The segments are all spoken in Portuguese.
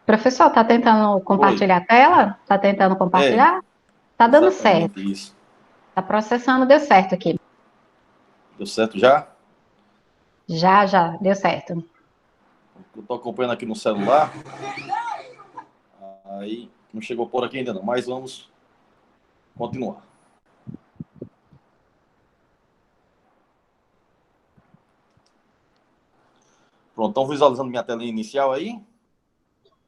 Professor, tá tentando Oi. compartilhar a tela? Tá tentando É, compartilhar? Tá dando certo. exatamente isso. Tá processando, deu certo aqui. Deu certo já? Já, deu certo. Eu tô acompanhando aqui no celular, aí não chegou por aqui ainda não, mas vamos continuar. Pronto, estão visualizando minha tela inicial aí?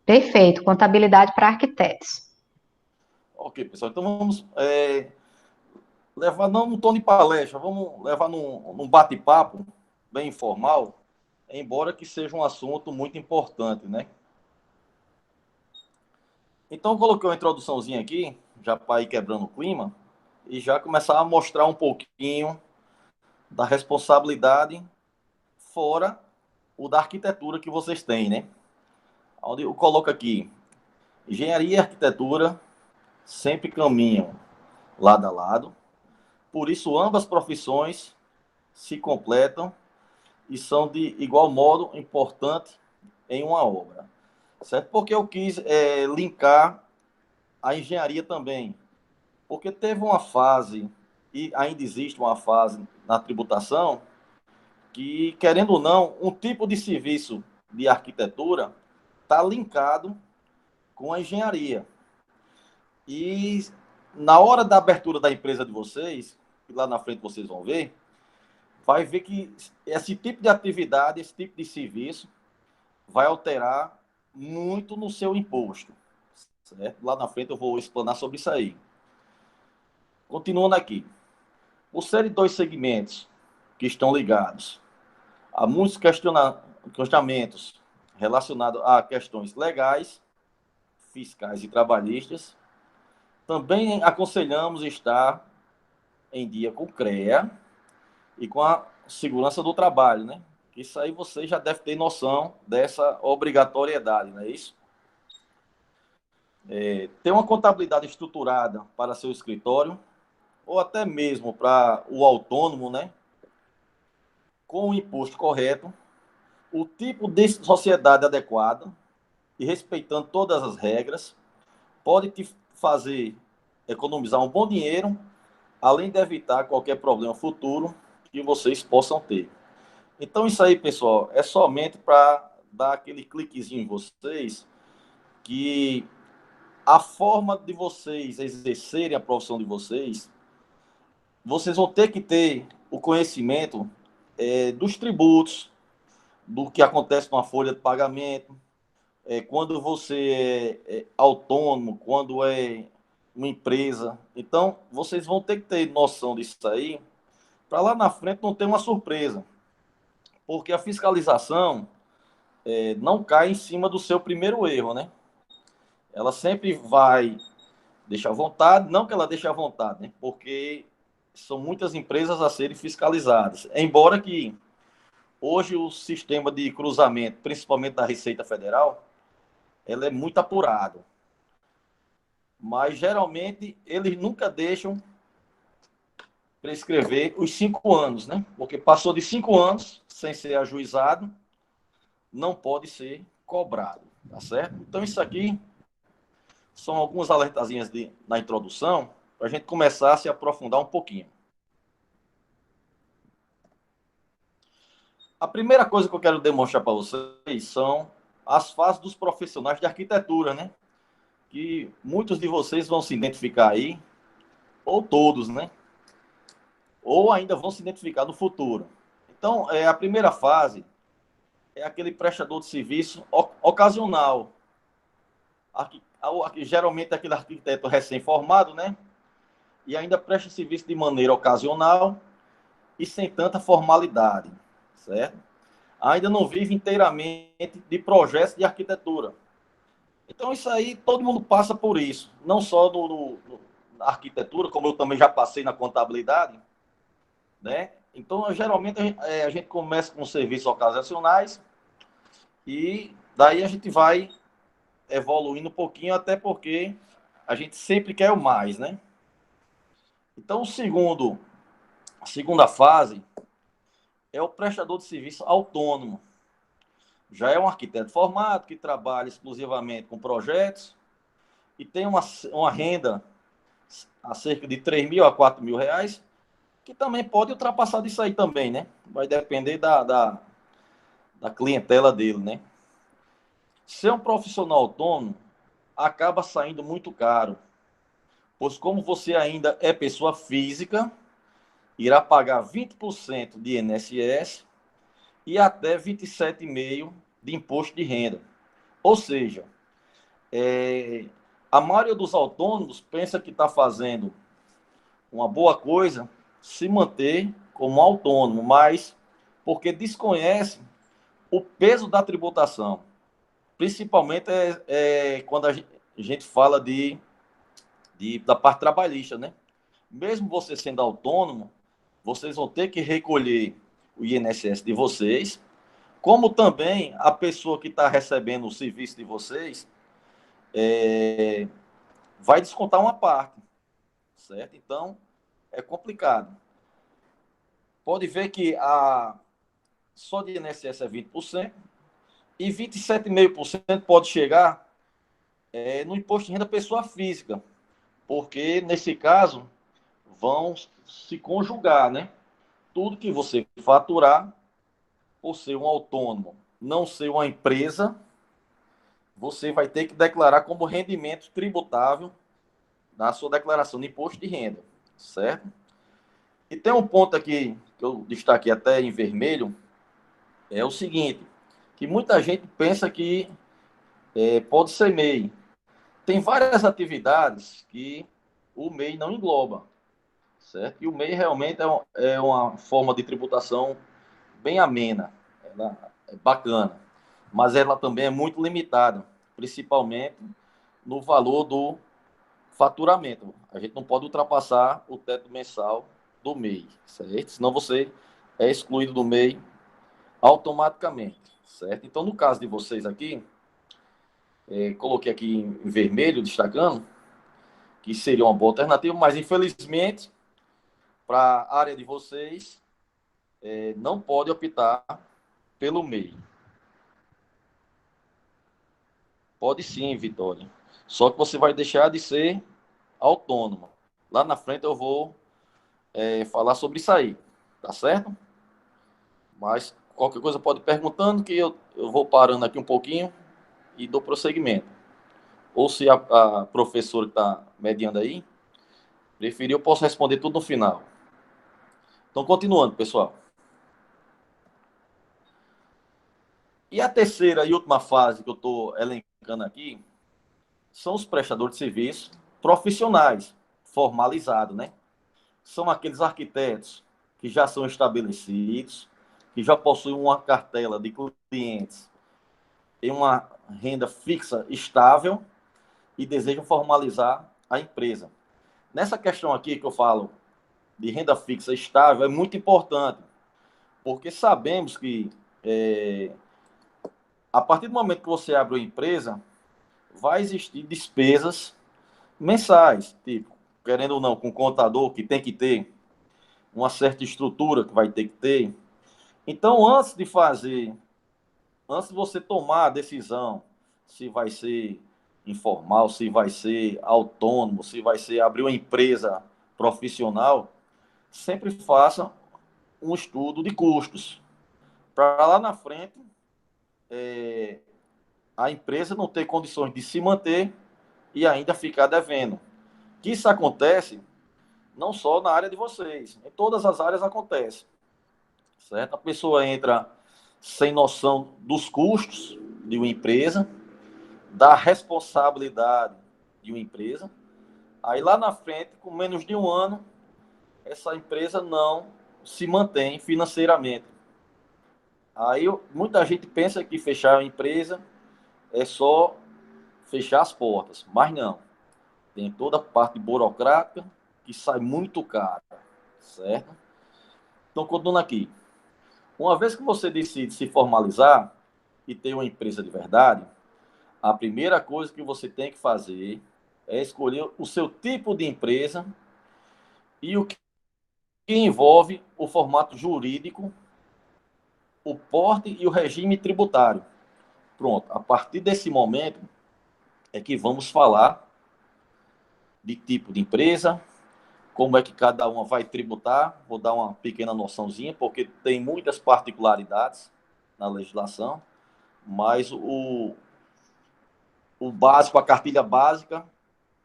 Perfeito. Contabilidade para arquitetos. Ok, pessoal, então vamos levar não num tom de palestra, vamos levar num bate-papo bem informal, embora que seja um assunto muito importante, né? Então eu coloquei uma introduçãozinha aqui, já para ir quebrando o clima, e já começar a mostrar um pouquinho da responsabilidade fora o da arquitetura que vocês têm, né? Onde eu coloco aqui, engenharia e arquitetura sempre caminham lado a lado, por isso ambas profissões se completam e são de igual modo importante em uma obra, certo? Porque eu quis linkar a engenharia também, porque teve uma fase, e ainda existe uma fase na tributação, que, querendo ou não, um tipo de serviço de arquitetura está linkado com a engenharia. E na hora da abertura da empresa de vocês, que lá na frente vocês vão ver, vai ver que esse tipo de atividade, esse tipo de serviço, vai alterar muito no seu imposto. Certo? Lá na frente eu vou explanar sobre isso aí. Continuando aqui. Por serem dois segmentos que estão ligados, há muitos questionamentos relacionados a questões legais, fiscais e trabalhistas. Também aconselhamos estar em dia com o CREA e com a segurança do trabalho, né? Isso aí você já deve ter noção dessa obrigatoriedade, não é isso? Ter uma contabilidade estruturada para seu escritório, ou até mesmo para o autônomo, né? Com o imposto correto, o tipo de sociedade adequada e respeitando todas as regras, pode te fazer economizar um bom dinheiro, além de evitar qualquer problema futuro que vocês possam ter. Então, isso aí, pessoal, é somente para dar aquele cliquezinho em vocês que a forma de vocês exercerem a profissão de vocês, vocês vão ter que ter o conhecimento dos tributos, do que acontece numa folha de pagamento, quando você é autônomo, quando é uma empresa. Então, vocês vão ter que ter noção disso aí, para lá na frente não ter uma surpresa. Porque a fiscalização não cai em cima do seu primeiro erro, né? Ela sempre vai deixar à vontade, não que ela deixe à vontade, né? Porque são muitas empresas a serem fiscalizadas. Embora que hoje o sistema de cruzamento, principalmente da Receita Federal, ela é muito apurado. Mas geralmente eles nunca deixam prescrever os 5 anos, né? Porque passou de 5 anos sem ser ajuizado, não pode ser cobrado, tá certo? Então isso aqui são algumas alertazinhas na introdução para a gente começar a se aprofundar um pouquinho. A primeira coisa que eu quero demonstrar para vocês são as fases dos profissionais de arquitetura, né? Que muitos de vocês vão se identificar aí, ou todos, né? Ou ainda vão se identificar no futuro. Então, a primeira fase é aquele prestador de serviço ocasional. Geralmente é aquele arquiteto recém-formado, né? E ainda presta serviço de maneira ocasional e sem tanta formalidade, certo? Ainda não vive inteiramente de projetos de arquitetura. Então, isso aí, todo mundo passa por isso. Não só na arquitetura, como eu também já passei na contabilidade, né? Então, geralmente, a gente começa com serviços ocasionais e daí a gente vai evoluindo um pouquinho, até porque a gente sempre quer o mais, né? Então, a segunda fase é o prestador de serviço autônomo. já é um arquiteto formado, que trabalha exclusivamente com projetos e tem uma renda a cerca de 3 mil a 4 mil reais, que também pode ultrapassar disso aí também, né? Vai depender da clientela dele, né? Ser um profissional autônomo acaba saindo muito caro, pois como você ainda é pessoa física, irá pagar 20% de INSS e até 27,5% de imposto de renda. Ou seja, a maioria dos autônomos pensa que está fazendo uma boa coisa se manter como autônomo, mas porque desconhece o peso da tributação. Principalmente quando a gente fala da parte trabalhista, né? Mesmo você sendo autônomo, vocês vão ter que recolher o INSS de vocês, como também a pessoa que está recebendo o serviço de vocês vai descontar uma parte, certo? Então, é complicado. Pode ver que só de INSS é 20% e 27,5% pode chegar no imposto de renda pessoa física, porque nesse caso vão se conjugar, né? Tudo que você faturar por ser um autônomo, não ser uma empresa, você vai ter que declarar como rendimento tributável na sua declaração de imposto de renda, certo? E tem um ponto aqui que eu destaquei até em vermelho, é o seguinte, que muita gente pensa que pode ser MEI. Tem várias atividades que o MEI não engloba, certo? E o MEI realmente é uma forma de tributação bem amena, ela é bacana, mas ela também é muito limitada, principalmente no valor do faturamento. A gente não pode ultrapassar o teto mensal do MEI, certo? Senão você é excluído do MEI automaticamente, certo? Então, no caso de vocês aqui, coloquei aqui em vermelho, destacando, que seria uma boa alternativa, mas infelizmente, para a área de vocês, não pode optar pelo MEI. Pode sim, Vitória. Só que você vai deixar de ser autônoma. Lá na frente eu vou falar sobre isso aí, tá certo? Mas qualquer coisa pode ir perguntando que eu vou parando aqui um pouquinho e dou prosseguimento. Ou se a professora que está mediando aí preferir, eu posso responder tudo no final. Então, continuando, pessoal. E a terceira e última fase que eu estou elencando aqui são os prestadores de serviço profissionais, formalizados, né? São aqueles arquitetos que já são estabelecidos, que já possuem uma cartela de clientes e uma renda fixa estável e desejam formalizar a empresa. Nessa questão aqui que eu falo de renda fixa estável é muito importante, porque sabemos que a partir do momento que você abre uma empresa, vai existir despesas mensais, tipo, querendo ou não, com contador que tem que ter, uma certa estrutura que vai ter que ter. Então, antes de você tomar a decisão se vai ser informal, se vai ser autônomo, se vai ser abrir uma empresa profissional, sempre faça um estudo de custos. Para lá na frente, a empresa não ter condições de se manter e ainda ficar devendo. Que isso acontece não só na área de vocês, em todas as áreas acontece, certo? A pessoa entra sem noção dos custos de uma empresa, da responsabilidade de uma empresa, aí lá na frente, com menos de um ano, essa empresa não se mantém financeiramente. Aí muita gente pensa que fechar a empresa é só fechar as portas, mas não. Tem toda a parte burocrática que sai muito cara, certo? Então, continuando aqui. Uma vez que você decide se formalizar e ter uma empresa de verdade, a primeira coisa que você tem que fazer é escolher o seu tipo de empresa e o que envolve o formato jurídico, o porte e o regime tributário. Pronto, a partir desse momento é que vamos falar de tipo de empresa, como é que cada uma vai tributar. Vou dar uma pequena noçãozinha, porque tem muitas particularidades na legislação, mas o básico, a cartilha básica,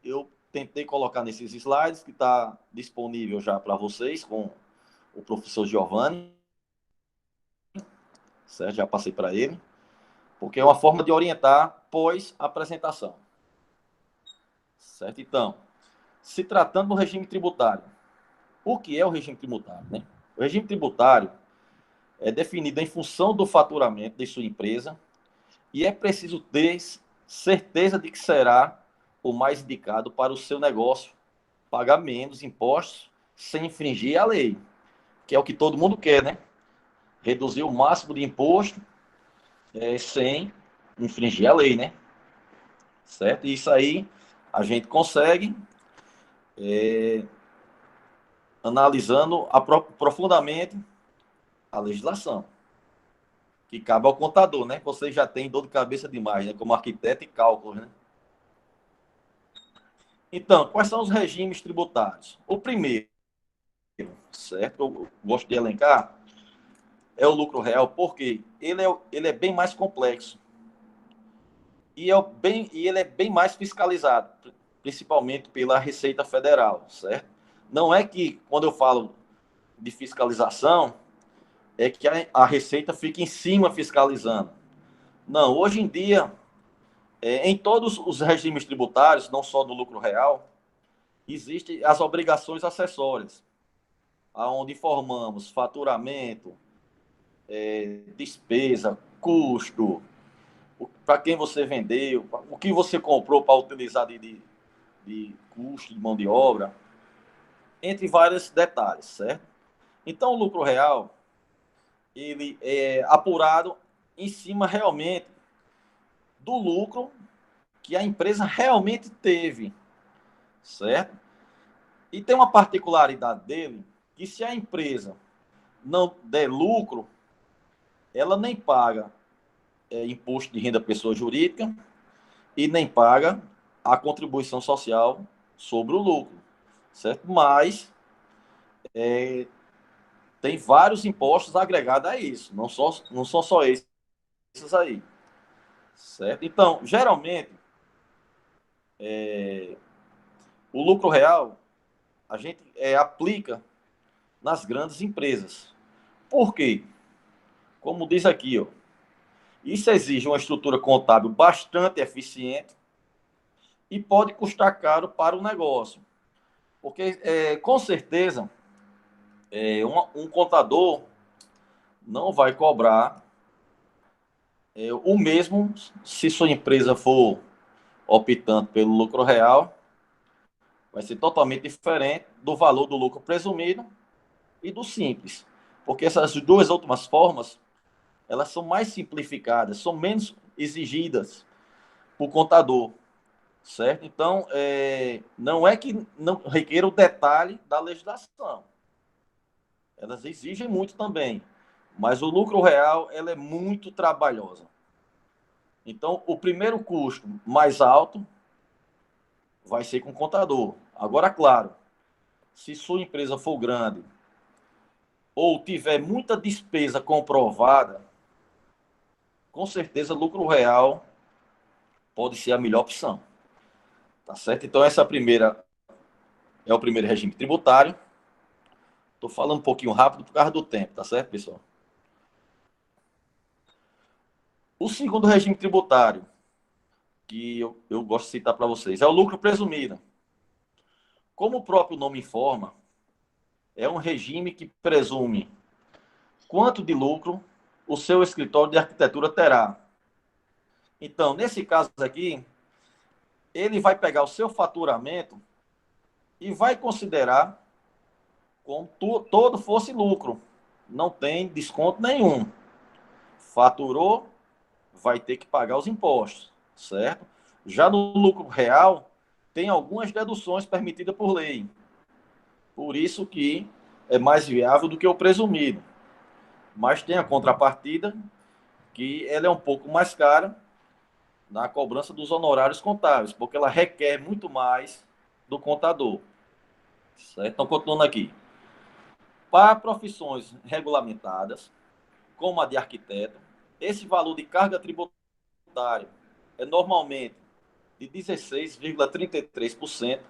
eu tentei colocar nesses slides, que está disponível já para vocês, com o professor Giovanni, certo? Já passei para ele, porque é uma forma de orientar pós-apresentação, certo? Então, se tratando do regime tributário, o que é o regime tributário, né? O regime tributário é definido em função do faturamento de sua empresa e é preciso ter certeza de que será o mais indicado para o seu negócio pagar menos impostos sem infringir a lei, que é o que todo mundo quer, né? Reduzir o máximo de imposto sem infringir a lei, né? Certo? E isso aí a gente consegue analisando profundamente a legislação, que cabe ao contador, né? Você já tem dor de cabeça demais, né? Como arquiteto e cálculo, né? Então, quais são os regimes tributários? O primeiro, certo? Eu gosto de elencar, é o lucro real, porque ele é bem mais complexo e ele é bem mais fiscalizado, principalmente pela Receita Federal, certo? Não é que, quando eu falo de fiscalização, é que a Receita fica em cima fiscalizando. Não, hoje em dia, em todos os regimes tributários, não só do lucro real, existem as obrigações acessórias, aonde informamos faturamento, despesa, custo, para quem você vendeu, o que você comprou para utilizar de custo de mão de obra, entre vários detalhes, certo? Então, o lucro real, ele é apurado em cima realmente do lucro que a empresa realmente teve, certo? E tem uma particularidade dele, que se a empresa não der lucro, ela nem paga imposto de renda pessoa jurídica e nem paga a contribuição social sobre o lucro, certo? Mas tem vários impostos agregados a isso, não são só esses aí, certo? Então, geralmente, o lucro real a gente aplica nas grandes empresas. Por quê? Como diz aqui, ó, isso exige uma estrutura contábil bastante eficiente e pode custar caro para o negócio. Porque, com certeza, um contador não vai cobrar o mesmo se sua empresa for optando pelo lucro real, vai ser totalmente diferente do valor do lucro presumido e do simples. Porque essas duas últimas formas, elas são mais simplificadas, são menos exigidas para o contador, certo? Então, não é que não requer o detalhe da legislação. Elas exigem muito também, mas o lucro real, ela é muito trabalhosa. Então, o primeiro custo mais alto vai ser com o contador. Agora, claro, se sua empresa for grande ou tiver muita despesa comprovada, com certeza lucro real pode ser a melhor opção. Tá certo? Então, essa primeira é o primeiro regime tributário. Estou falando um pouquinho rápido por causa do tempo, tá certo, pessoal? O segundo regime tributário, que eu gosto de citar para vocês, é o lucro presumido. Como o próprio nome informa, é um regime que presume quanto de lucro o seu escritório de arquitetura terá. Então, nesse caso aqui, ele vai pegar o seu faturamento e vai considerar como todo fosse lucro. Não tem desconto nenhum. Faturou, vai ter que pagar os impostos, certo? Já no lucro real, tem algumas deduções permitidas por lei. Por isso que é mais viável do que o presumido. Mas tem a contrapartida, que ela é um pouco mais cara na cobrança dos honorários contábeis, porque ela requer muito mais do contador. Certo? Então, continuando aqui. Para profissões regulamentadas, como a de arquiteto, esse valor de carga tributária é normalmente de 16,33%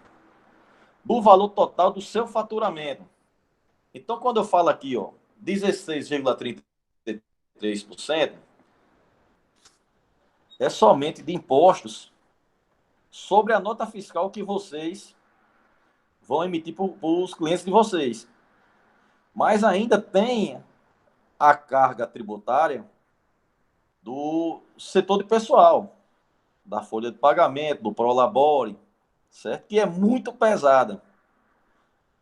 do valor total do seu faturamento. Então, quando eu falo aqui, ó, 16,33% é somente de impostos sobre a nota fiscal que vocês vão emitir para os clientes de vocês. Mas ainda tem a carga tributária do setor de pessoal, da folha de pagamento, do Prolabore, certo? Que é muito pesada.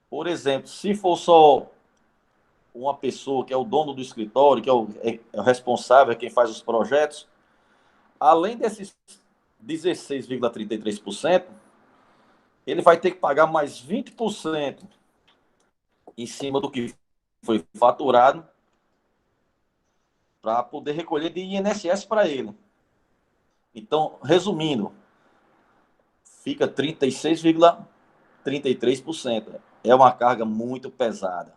Por exemplo, se for só uma pessoa que é o dono do escritório, que é o responsável, é quem faz os projetos, além desses 16,33%, ele vai ter que pagar mais 20% em cima do que foi faturado para poder recolher de INSS para ele. Então, resumindo, fica 36,33%. É uma carga muito pesada,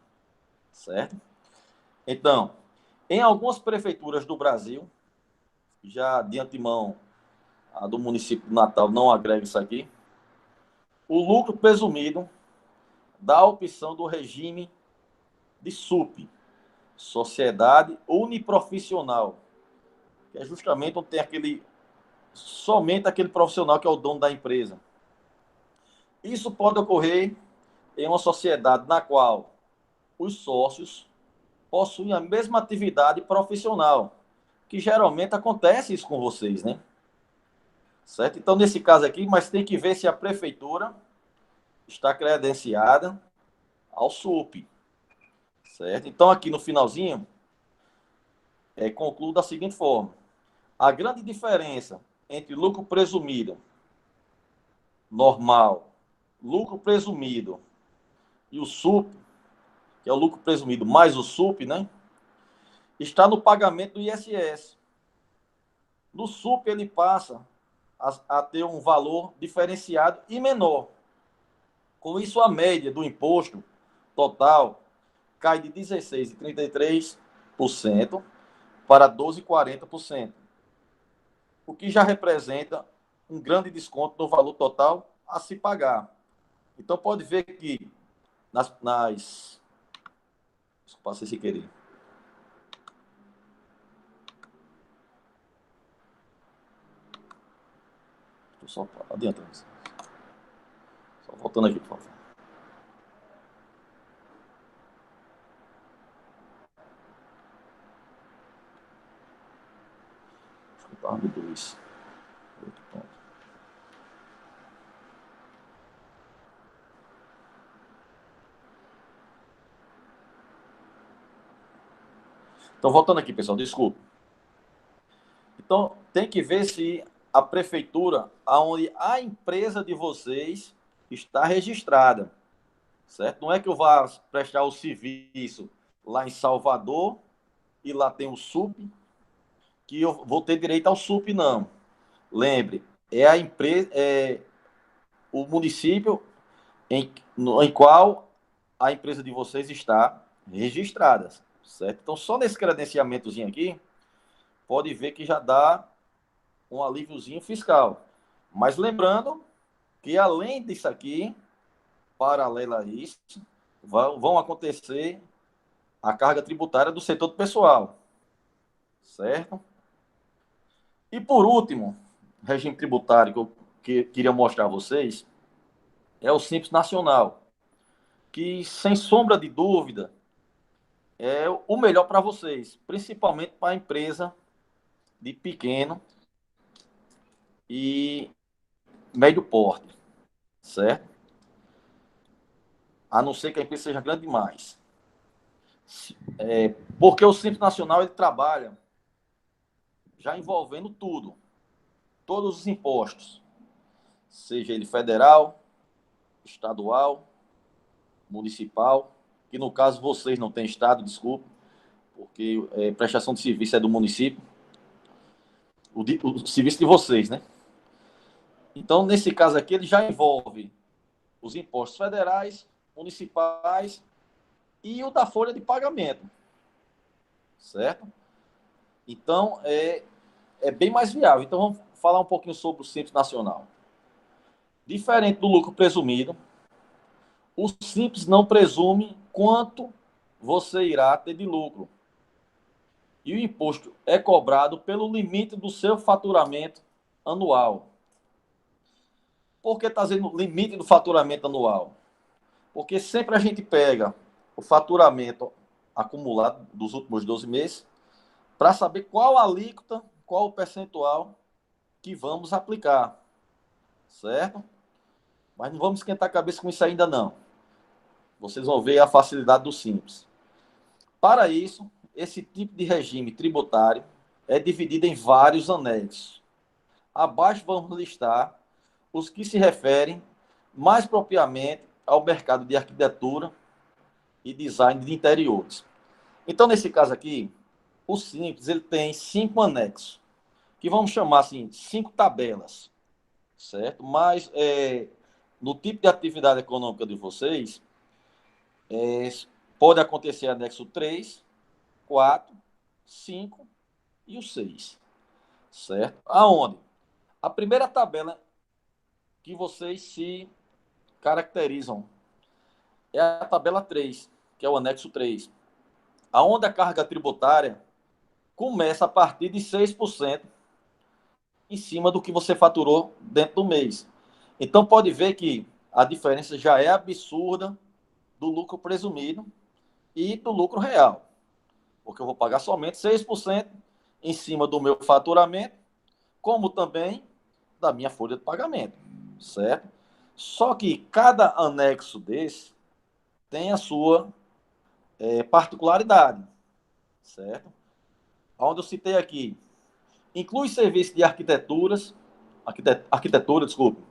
certo? Então, em algumas prefeituras do Brasil, já de antemão, a do município de Natal não agrega isso aqui, o lucro presumido dá a opção do regime de SUP, Sociedade Uniprofissional, que é justamente onde tem somente aquele profissional que é o dono da empresa. Isso pode ocorrer em uma sociedade na qual os sócios possuem a mesma atividade profissional, que geralmente acontece isso com vocês, né? Certo? Então, nesse caso aqui, mas tem que ver se a prefeitura está credenciada ao SUP, certo? Então, aqui no finalzinho, concluo da seguinte forma. A grande diferença entre lucro presumido normal, lucro presumido e o SUP, que é o lucro presumido mais o SUP, né? Está no pagamento do ISS. No SUP, ele passa a ter um valor diferenciado e menor. Com isso, a média do imposto total cai de 16,33% para 12,40%, o que já representa um grande desconto no valor total a se pagar. Então, pode ver que passei sem querer. Estou só adiantando. Só voltando aqui, por favor. Estava no 2. Outro ponto. Então, voltando aqui, pessoal, desculpa. Então, tem que ver se a prefeitura, onde a empresa de vocês está registrada, certo? Não é que eu vá prestar o serviço lá em Salvador e lá tem o SUP, que eu vou ter direito ao SUP, não. Lembre, é a empresa, o município em qual a empresa de vocês está registrada, certo? Então, só nesse credenciamentozinho aqui, pode ver que já dá um alíviozinho fiscal. Mas lembrando que, além disso aqui, paralelo a isso, vão acontecer a carga tributária do setor do pessoal, certo? E, por último, regime tributário que eu queria mostrar a vocês é o Simples Nacional, que, sem sombra de dúvida, é o melhor para vocês, principalmente para a empresa de pequeno e médio porte, certo? A não ser que a empresa seja grande demais. Porque o Simples Nacional ele trabalha já envolvendo tudo, todos os impostos, seja ele federal, estadual, municipal, que no caso vocês não têm estado, desculpe, porque prestação de serviço é do município. o serviço de vocês, né? Então, nesse caso aqui, ele já envolve os impostos federais, municipais e o da folha de pagamento, certo? Então, é bem mais viável. Então, vamos falar um pouquinho sobre o Simples Nacional. Diferente do lucro presumido, o Simples não presume quanto você irá ter de lucro. E o imposto é cobrado pelo limite do seu faturamento anual. Por que está dizendo limite do faturamento anual? Porque sempre a gente pega o faturamento acumulado dos últimos 12 meses para saber qual a alíquota, qual o percentual que vamos aplicar, certo? Mas não vamos esquentar a cabeça com isso ainda não. Vocês vão ver a facilidade do Simples. Para isso, esse tipo de regime tributário é dividido em vários anexos. Abaixo vamos listar os que se referem mais propriamente ao mercado de arquitetura e design de interiores. Então, nesse caso aqui, o Simples ele tem 5 anexos, que vamos chamar assim, 5 tabelas, certo? Mas no tipo de atividade econômica de vocês, pode acontecer anexo 3, 4, 5 e o 6, certo? Aonde? A primeira tabela que vocês se caracterizam é a tabela 3, que é o anexo 3, aonde a carga tributária começa a partir de 6% em cima do que você faturou dentro do mês. Então, pode ver que a diferença já é absurda do lucro presumido e do lucro real, porque eu vou pagar somente 6% em cima do meu faturamento, como também da minha folha de pagamento, certo? Só que cada anexo desse tem a sua particularidade, certo? Onde eu citei aqui, inclui serviço de arquitetura, desculpe,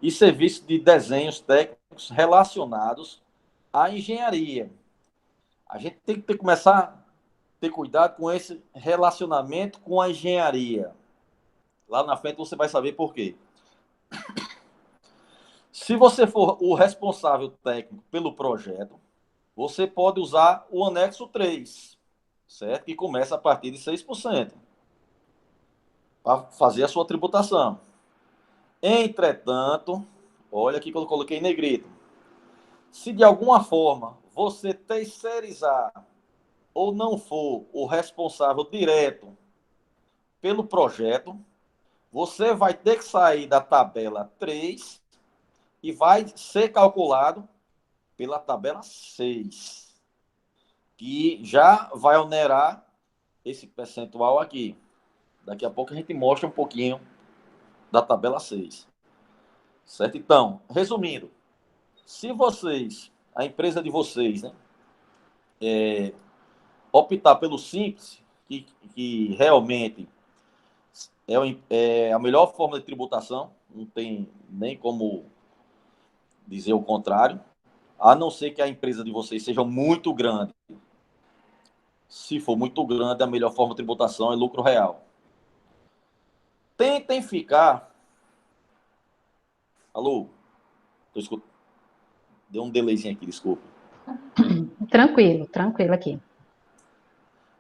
e serviço de desenhos técnicos relacionados à engenharia. A gente tem que começar a ter cuidado com esse relacionamento com a engenharia. Lá na frente você vai saber por quê. Se você for o responsável técnico pelo projeto, você pode usar o anexo 3, certo? Que começa a partir de 6%, para fazer a sua tributação. Entretanto, olha aqui que eu coloquei em negrito. Se de alguma forma você terceirizar ou não for o responsável direto pelo projeto, você vai ter que sair da tabela 3 e vai ser calculado pela tabela 6, que já vai onerar esse percentual aqui. Daqui a pouco a gente mostra um pouquinho da tabela 6. Certo? Então, resumindo, se vocês, a empresa de vocês, né, optar pelo Simples, que realmente é a melhor forma de tributação, não tem nem como dizer o contrário, a não ser que a empresa de vocês seja muito grande. Se for muito grande, a melhor forma de tributação é lucro real. Tentem ficar. Alô? Deu um delayzinho aqui, desculpa. Tranquilo, tranquilo aqui.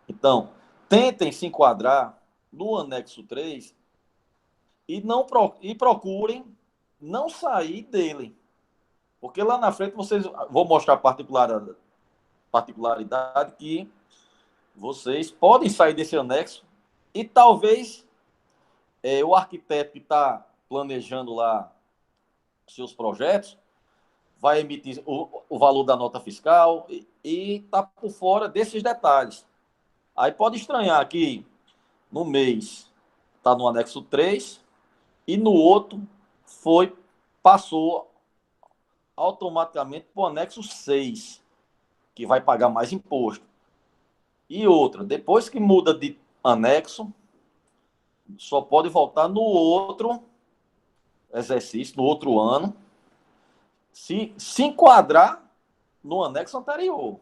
Então, tentem se enquadrar no anexo 3 e procurem não sair dele. Porque lá na frente vocês vou mostrar a particularidade que vocês podem sair desse anexo e talvez o arquiteto que está planejando lá seus projetos vai emitir o valor da nota fiscal e está por fora desses detalhes. Aí pode estranhar que no mês está no anexo 3 e no outro passou automaticamente para o anexo 6, que vai pagar mais imposto. E outra, depois que muda de anexo, só pode voltar no outro exercício, no outro ano, se enquadrar no anexo anterior.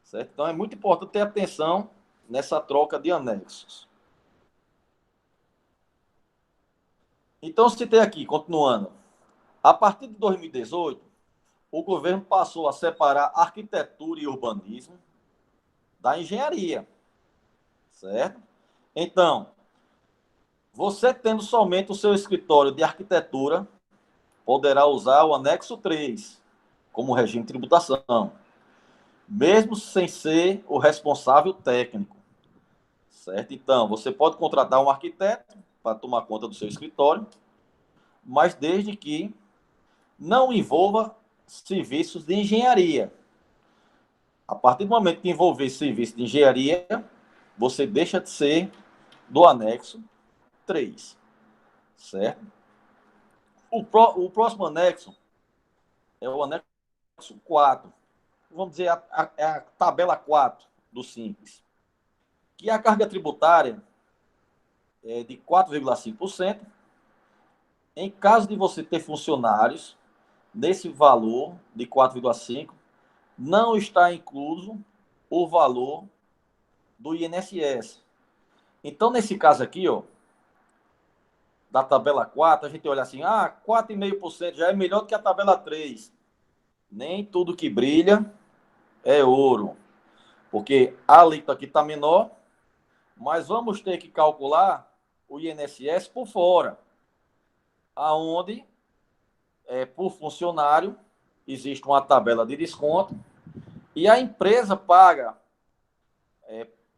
Certo? Então é muito importante ter atenção nessa troca de anexos. Então, citei aqui, continuando. A partir de 2018, o governo passou a separar arquitetura e urbanismo da engenharia, certo? Então, você tendo somente o seu escritório de arquitetura, poderá usar o anexo 3 como regime de tributação, mesmo sem ser o responsável técnico, certo? Então, você pode contratar um arquiteto para tomar conta do seu escritório, mas desde que não envolva serviços de engenharia. A partir do momento que envolver serviço de engenharia, você deixa de ser do anexo 3, certo? O próximo anexo é o anexo 4. Vamos dizer, a tabela 4 do Simples, que a carga tributária é de 4,5%. Em caso de você ter funcionários, nesse valor de 4,5%, não está incluso o valor do INSS. Então, nesse caso aqui, ó, da tabela 4, a gente olha assim, 4,5% já é melhor do que a tabela 3. Nem tudo que brilha é ouro, porque a alíquota aqui está menor, mas vamos ter que calcular o INSS por fora, aonde, por funcionário, existe uma tabela de desconto, e a empresa paga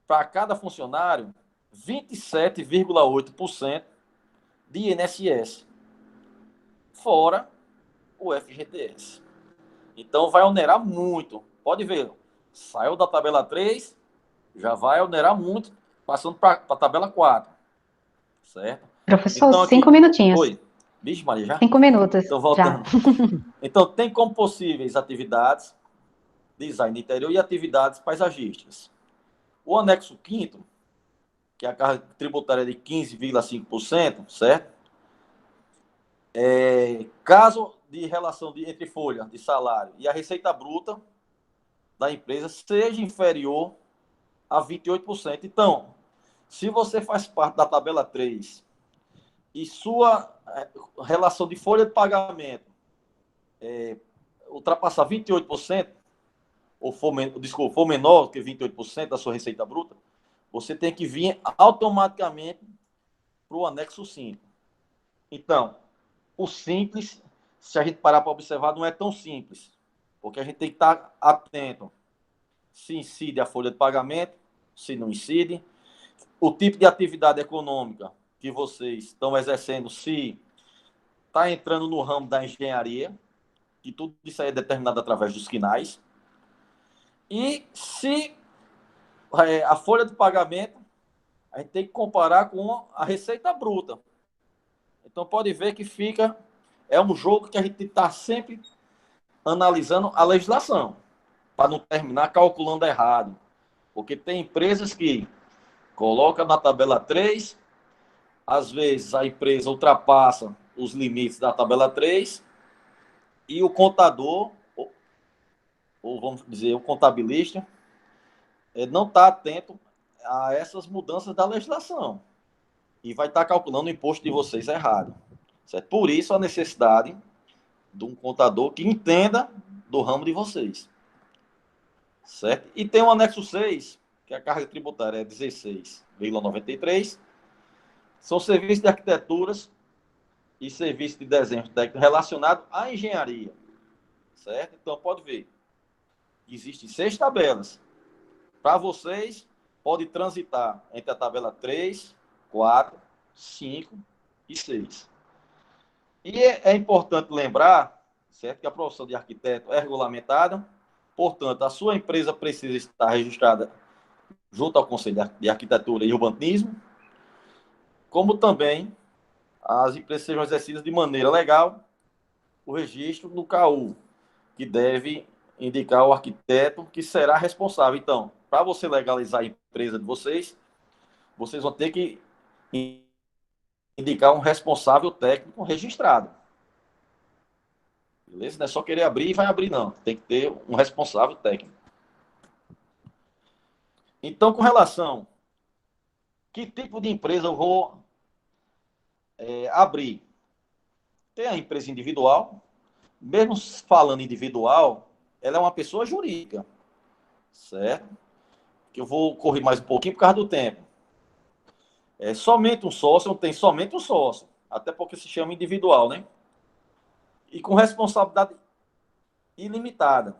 para cada funcionário 27,8% de INSS, fora o FGTS. Então vai onerar muito. Pode ver, saiu da tabela 3, já vai onerar muito, passando para a tabela 4, certo? Professor, Então cinco aqui, minutinhos. oi, bicho Maria, já? 5 minutos, Então já. voltando. Então tem como possíveis atividades, design de interior e atividades paisagísticas. O anexo 5º, que é a carga tributária de 15,5%, certo? Caso de relação entre folha de salário e a receita bruta da empresa seja inferior a 28%. Então, se você faz parte da tabela 3 e sua relação de folha de pagamento ultrapassar 28%, ou for menor que 28% da sua receita bruta, você tem que vir automaticamente para o anexo 5. Então, o simples, se a gente parar para observar, não é tão simples, porque a gente tem que estar atento se incide a folha de pagamento, se não incide, o tipo de atividade econômica que vocês estão exercendo, se está entrando no ramo da engenharia, que tudo isso aí é determinado através dos quinais, e se a folha de pagamento, a gente tem que comparar com a receita bruta. Então pode ver que é um jogo que a gente está sempre analisando a legislação, para não terminar calculando errado. Porque tem empresas que colocam na tabela 3, às vezes a empresa ultrapassa os limites da tabela 3 e o contador, ou vamos dizer, o contabilista, não está atento a essas mudanças da legislação e vai estar calculando o imposto de vocês errado. Certo? Por isso a necessidade de um contador que entenda do ramo de vocês. Certo? E tem o anexo 6, que a carga tributária é 16,93. São serviços de arquiteturas e serviços de desenho técnico relacionados à engenharia. Certo? Então, pode ver. Existem 6 tabelas. Para vocês, pode transitar entre a tabela 3, 4, 5 e 6. E é importante lembrar, certo, que a profissão de arquiteto é regulamentada, portanto, a sua empresa precisa estar registrada junto ao Conselho de Arquitetura e Urbanismo, como também as empresas sejam exercidas de maneira legal o registro no CAU, que deve indicar o arquiteto que será responsável. Então, para você legalizar a empresa de vocês, vocês vão ter que indicar um responsável técnico registrado. Beleza? Não é só querer abrir e vai abrir, não. Tem que ter um responsável técnico. Então, com relação que tipo de empresa eu vou abrir? Tem a empresa individual, mesmo falando individual, ela é uma pessoa jurídica, certo? Que eu vou correr mais um pouquinho por causa do tempo. Somente um sócio, não tem somente um sócio, até porque se chama individual, né? E com responsabilidade ilimitada.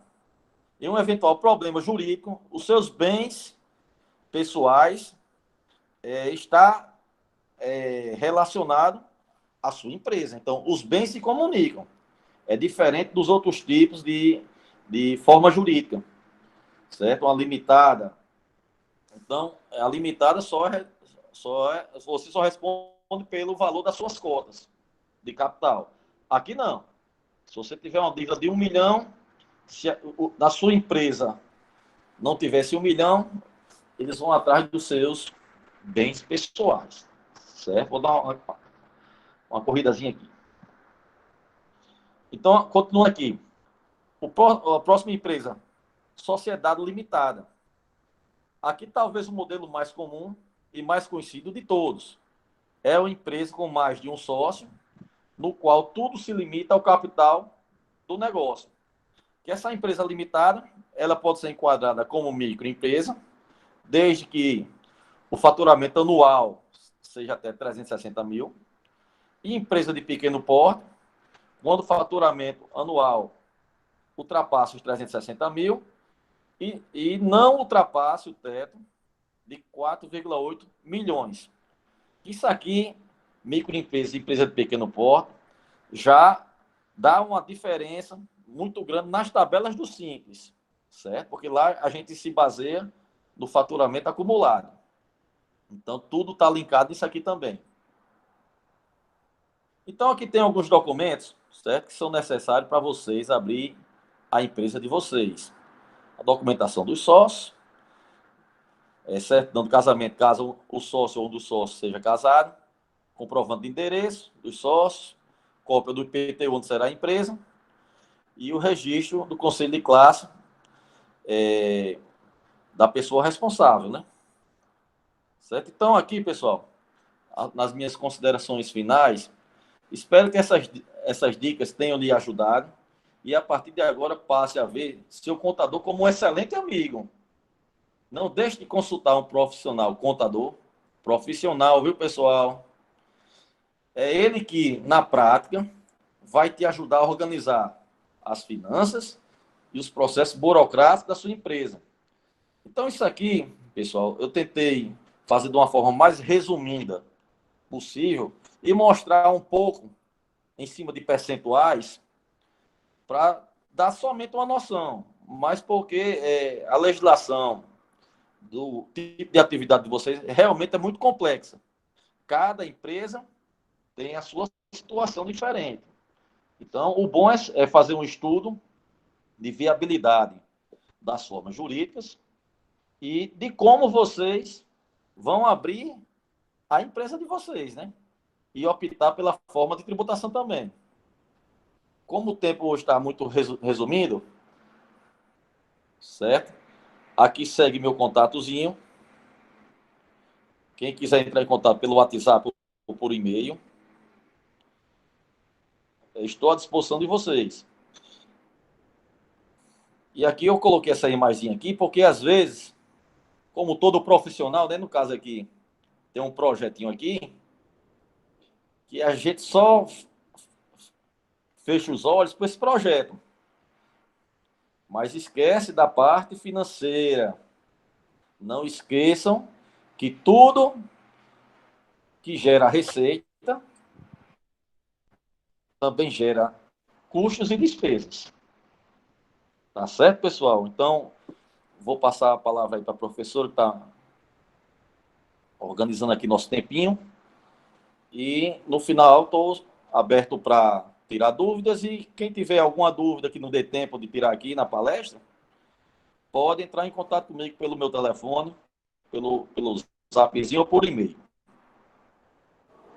Em um eventual problema jurídico, os seus bens pessoais está relacionado à sua empresa. Então, os bens se comunicam. É diferente dos outros tipos de forma jurídica, certo? Uma limitada. Então, a limitada você só responde pelo valor das suas cotas de capital. Aqui não. Se você tiver uma dívida de 1 milhão, se na sua empresa não tivesse 1 milhão, eles vão atrás dos seus bens pessoais, certo? Vou dar uma corridazinha aqui. Então, continua aqui. A próxima empresa, sociedade limitada. Aqui talvez o modelo mais comum e mais conhecido de todos. É uma empresa com mais de um sócio, no qual tudo se limita ao capital do negócio. Que essa empresa limitada, ela pode ser enquadrada como microempresa, desde que o faturamento anual seja até 360 mil. E empresa de pequeno porte, quando o faturamento anual ultrapasse os 360 mil e não ultrapasse o teto de 4,8 milhões. Isso aqui, microempresa e empresa de pequeno porte, já dá uma diferença muito grande nas tabelas do Simples, certo? Porque lá a gente se baseia no faturamento acumulado. Então, tudo está linkado nisso aqui também. Então, aqui tem alguns documentos, certo? Que são necessários para vocês abrir a empresa de vocês. A documentação dos sócios, certidão do casamento, caso o sócio ou um dos sócios seja casado, comprovante de endereço dos sócios, cópia do IPTU onde será a empresa e o registro do conselho de classe da pessoa responsável, né? Certo? Então, aqui, pessoal, nas minhas considerações finais, espero que essas dicas tenham lhe ajudado e, a partir de agora, passe a ver seu contador como um excelente amigo. Não deixe de consultar um profissional contador, profissional, viu, pessoal? É ele que, na prática, vai te ajudar a organizar as finanças e os processos burocráticos da sua empresa. Então, isso aqui, pessoal, eu tentei fazer de uma forma mais resumida possível e mostrar um pouco em cima de percentuais para dar somente uma noção, mas porque a legislação do tipo de atividade de vocês realmente é muito complexa. Cada empresa tem a sua situação diferente. Então, o bom é fazer um estudo de viabilidade das formas jurídicas e de como vocês vão abrir a empresa de vocês, né? E optar pela forma de tributação também. Como o tempo hoje está muito resumido, certo? Aqui segue meu contatozinho. Quem quiser entrar em contato pelo WhatsApp ou por e-mail, estou à disposição de vocês. E aqui eu coloquei essa imagem aqui, porque às vezes, como todo profissional, né, no caso aqui, tem um projetinho aqui, que a gente só fecha os olhos para esse projeto. Mas esquece da parte financeira. Não esqueçam que tudo que gera receita também gera custos e despesas. Tá certo, pessoal? Então, vou passar a palavra aí para a professora que está organizando aqui nosso tempinho. E no final, estou aberto para tirar dúvidas. E quem tiver alguma dúvida que não dê tempo de tirar aqui na palestra, pode entrar em contato comigo pelo meu telefone, pelo zapzinho ou por e-mail.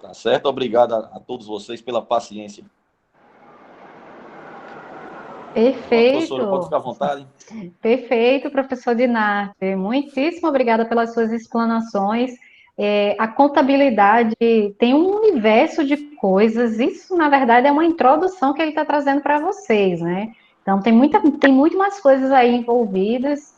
Tá certo? Obrigado a todos vocês pela paciência. Então, professora, pode Perfeito, ficar à vontade. perfeito, professor Dinarte. Muitíssimo obrigada pelas suas explanações. A contabilidade tem um universo de coisas, isso na verdade é uma introdução que ele está trazendo para vocês, né? Então tem muito mais coisas aí envolvidas,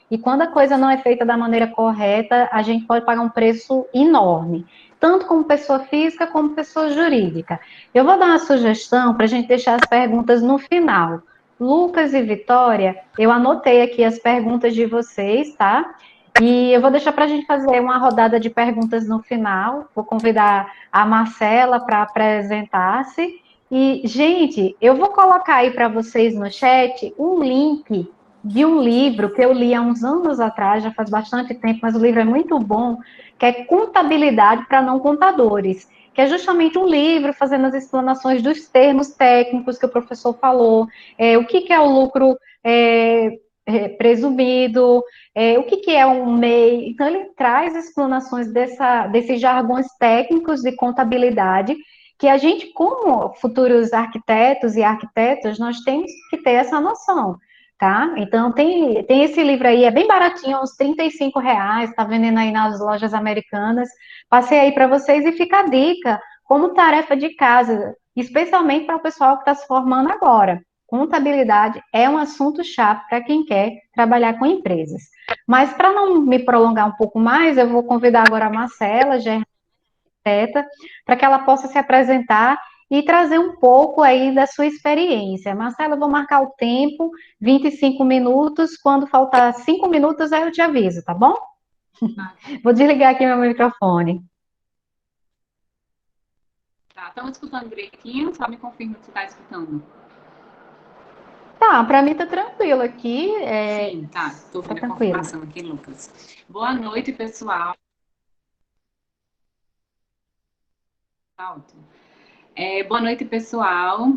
e quando a coisa não é feita da maneira correta, a gente pode pagar um preço enorme, tanto como pessoa física como pessoa jurídica. Eu vou dar uma sugestão para a gente deixar as perguntas no final. Lucas e Vitória, eu anotei aqui as perguntas de vocês, tá? E eu vou deixar para a gente fazer uma rodada de perguntas no final. Vou convidar a Marcela para apresentar-se. E, gente, eu vou colocar aí para vocês no chat um link de um livro que eu li há uns anos atrás, já faz bastante tempo, mas o livro é muito bom, que é Contabilidade para Não Contadores, que é justamente um livro fazendo as explanações dos termos técnicos que o professor falou, o que é o lucro presumido, o que é um MEI. Então, ele traz explanações desses jargões técnicos de contabilidade, que a gente, como futuros arquitetos e arquitetas, nós temos que ter essa noção, tá? Então, tem esse livro aí, é bem baratinho, uns R$ 35, tá vendendo aí nas lojas americanas. Passei aí para vocês e fica a dica, como tarefa de casa, especialmente para o pessoal que está se formando agora. Contabilidade é um assunto chato para quem quer trabalhar com empresas. Mas para não me prolongar um pouco mais, eu vou convidar agora a Marcela, já é arquiteta, para que ela possa se apresentar e trazer um pouco aí da sua experiência. Marcela, eu vou marcar o tempo, 25 minutos, quando faltar 5 minutos, aí eu te aviso, tá bom? Vou desligar aqui meu microfone. Tá, estão escutando direitinho? Só me confirma se está escutando. Tá, para mim tá tranquilo aqui. Sim, tá. Estou Tá vendo a tranquilo. confirmação aqui, Lucas. Boa noite, pessoal. Tá ótimo. Boa noite, pessoal.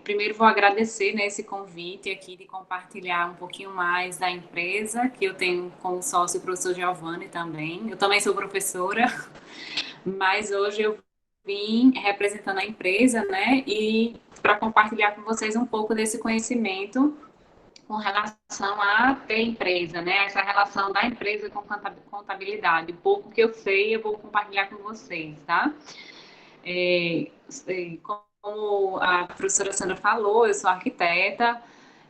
Primeiro vou agradecer, né, esse convite aqui de compartilhar um pouquinho mais da empresa, que eu tenho como sócio o professor Giovanni também. Eu também sou professora, mas hoje eu vim representando a empresa, né, e para compartilhar com vocês um pouco desse conhecimento com relação a ter empresa, né, essa relação da empresa com contabilidade. O pouco que eu sei, eu vou compartilhar com vocês, tá? Como a professora Sandra falou, eu sou arquiteta,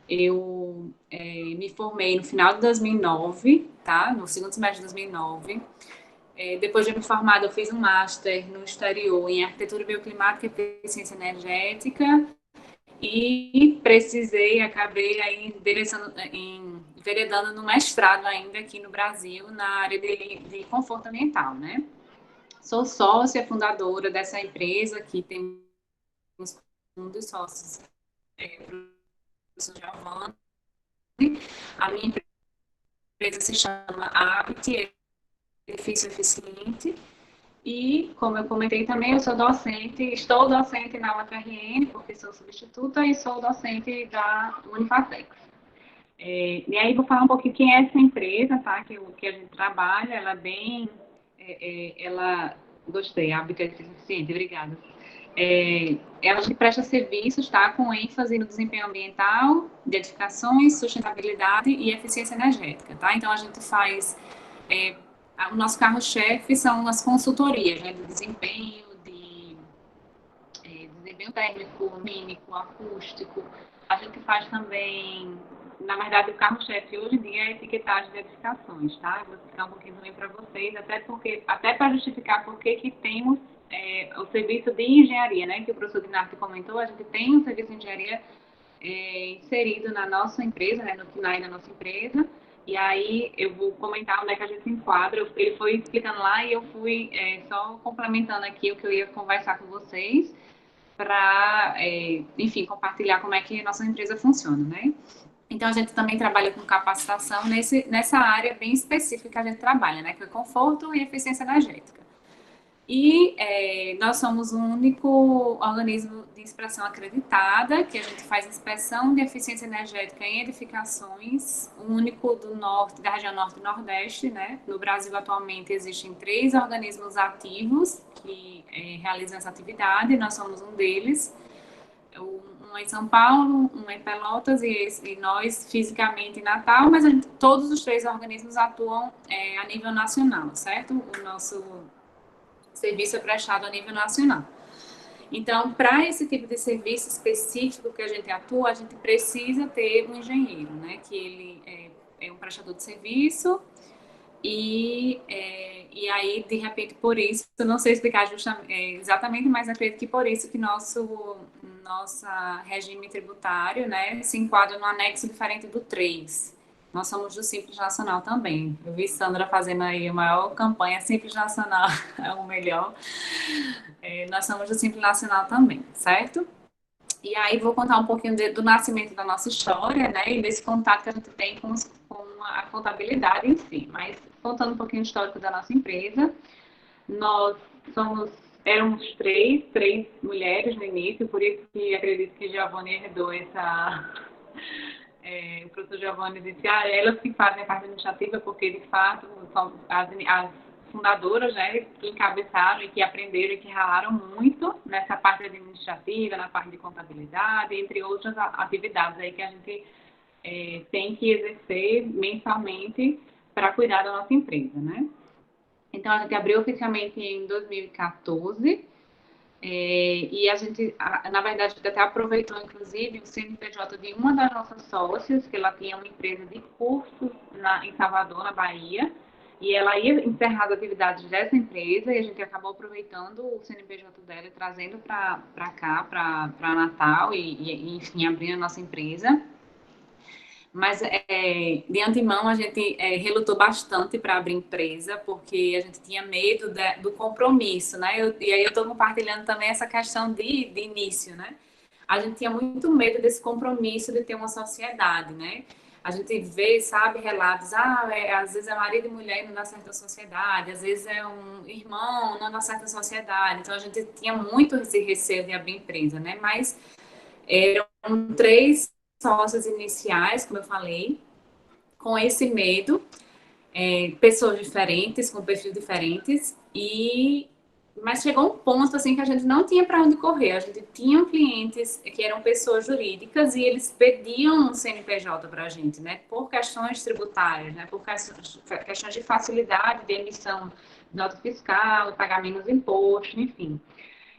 eu me formei no final de 2009, tá? No segundo semestre de 2009. Depois de me formada, eu fiz um master no exterior em arquitetura bioclimática e eficiência energética e acabei aí enveredando no mestrado ainda aqui no Brasil na área de conforto ambiental, né? Sou sócia fundadora dessa empresa, que tem um dos sócios, o professor Giovanni. A minha empresa se chama Habit, Edifício Eficiente. E, como eu comentei também, eu sou docente, estou docente na UFRN, porque sou substituta, e sou docente da Unifacex. E aí vou falar um pouquinho quem é essa empresa, tá? Que a gente trabalha, ela é bem... Gostei, Hábito Eficiente, obrigada. Ela presta serviços, tá? Com ênfase no desempenho ambiental, de edificações, sustentabilidade e eficiência energética, tá? Então, a gente faz... o nosso carro-chefe são as consultorias, né? De desempenho, desempenho térmico, mímico, acústico. A gente faz também... Na verdade, o carro-chefe hoje em dia é a etiquetagem de edificações, tá? Eu vou explicar um pouquinho também para vocês, até para justificar por que temos o serviço de engenharia, né? Que o professor Dinarte comentou, a gente tem um serviço de engenharia inserido na nossa empresa, né? No KINAI da nossa empresa, e aí eu vou comentar onde é que a gente se enquadra. Ele foi explicando lá e eu fui só complementando aqui o que eu ia conversar com vocês para, enfim, compartilhar como é que a nossa empresa funciona, né? Então, a gente também trabalha com capacitação nessa área bem específica que a gente trabalha, né? Que é conforto e eficiência energética. E nós somos o único organismo de inspeção acreditada, que a gente faz inspeção de eficiência energética em edificações, o único da região norte e nordeste, né? No Brasil, atualmente, existem 3 organismos ativos que realizam essa atividade, nós somos um deles. Um uma em São Paulo, uma em Pelotas e nós fisicamente em Natal, mas todos os 3 organismos atuam a nível nacional, certo? O nosso serviço é prestado a nível nacional. Então, para esse tipo de serviço específico que a gente atua, a gente precisa ter um engenheiro, né? Que ele é um prestador de serviço e aí, de repente, por isso, eu não sei explicar exatamente, mas acredito que por isso que nosso regime tributário, né, se enquadra no anexo diferente do 3. Nós somos do Simples Nacional também. Eu vi Sandra fazendo aí a maior campanha, Simples Nacional é o melhor. Nós somos do Simples Nacional também, certo? E aí vou contar um pouquinho do nascimento da nossa história, né, e desse contato que a gente tem com a contabilidade em si. Mas contando um pouquinho do histórico da nossa empresa, nós éramos três mulheres no início, por isso que acredito que Giovanni herdou o professor Giovanni disse, elas que fazem a parte administrativa, porque de fato são as fundadoras, né, que encabeçaram e que aprenderam e que ralaram muito nessa parte administrativa, na parte de contabilidade, entre outras atividades aí que a gente tem que exercer mensalmente para cuidar da nossa empresa, né? Então, a gente abriu oficialmente em 2014 e a gente, na verdade, a gente até aproveitou, inclusive, o CNPJ de uma das nossas sócias, que ela tinha uma empresa de cursos em Salvador, na Bahia, e ela ia encerrar as atividades dessa empresa e a gente acabou aproveitando o CNPJ dela e trazendo para cá, para Natal e, enfim, abrindo a nossa empresa. Mas, de antemão, a gente relutou bastante para abrir empresa, porque a gente tinha medo do compromisso, né? E aí eu estou compartilhando também essa questão de início, né? A gente tinha muito medo desse compromisso de ter uma sociedade, né? A gente vê, sabe, relatos, às vezes é marido e mulher e não dá certo a sociedade, às vezes é um irmão, não dá certo a sociedade. Então, a gente tinha muito esse receio de abrir empresa, né? Mas eram 3 sócios iniciais, como eu falei, com esse medo, pessoas diferentes, com perfis diferentes, mas chegou um ponto assim que a gente não tinha para onde correr. A gente tinha clientes que eram pessoas jurídicas e eles pediam um CNPJ para a gente, né, por questões tributárias, né, por questões de facilidade de emissão de nota fiscal, pagar menos imposto, enfim.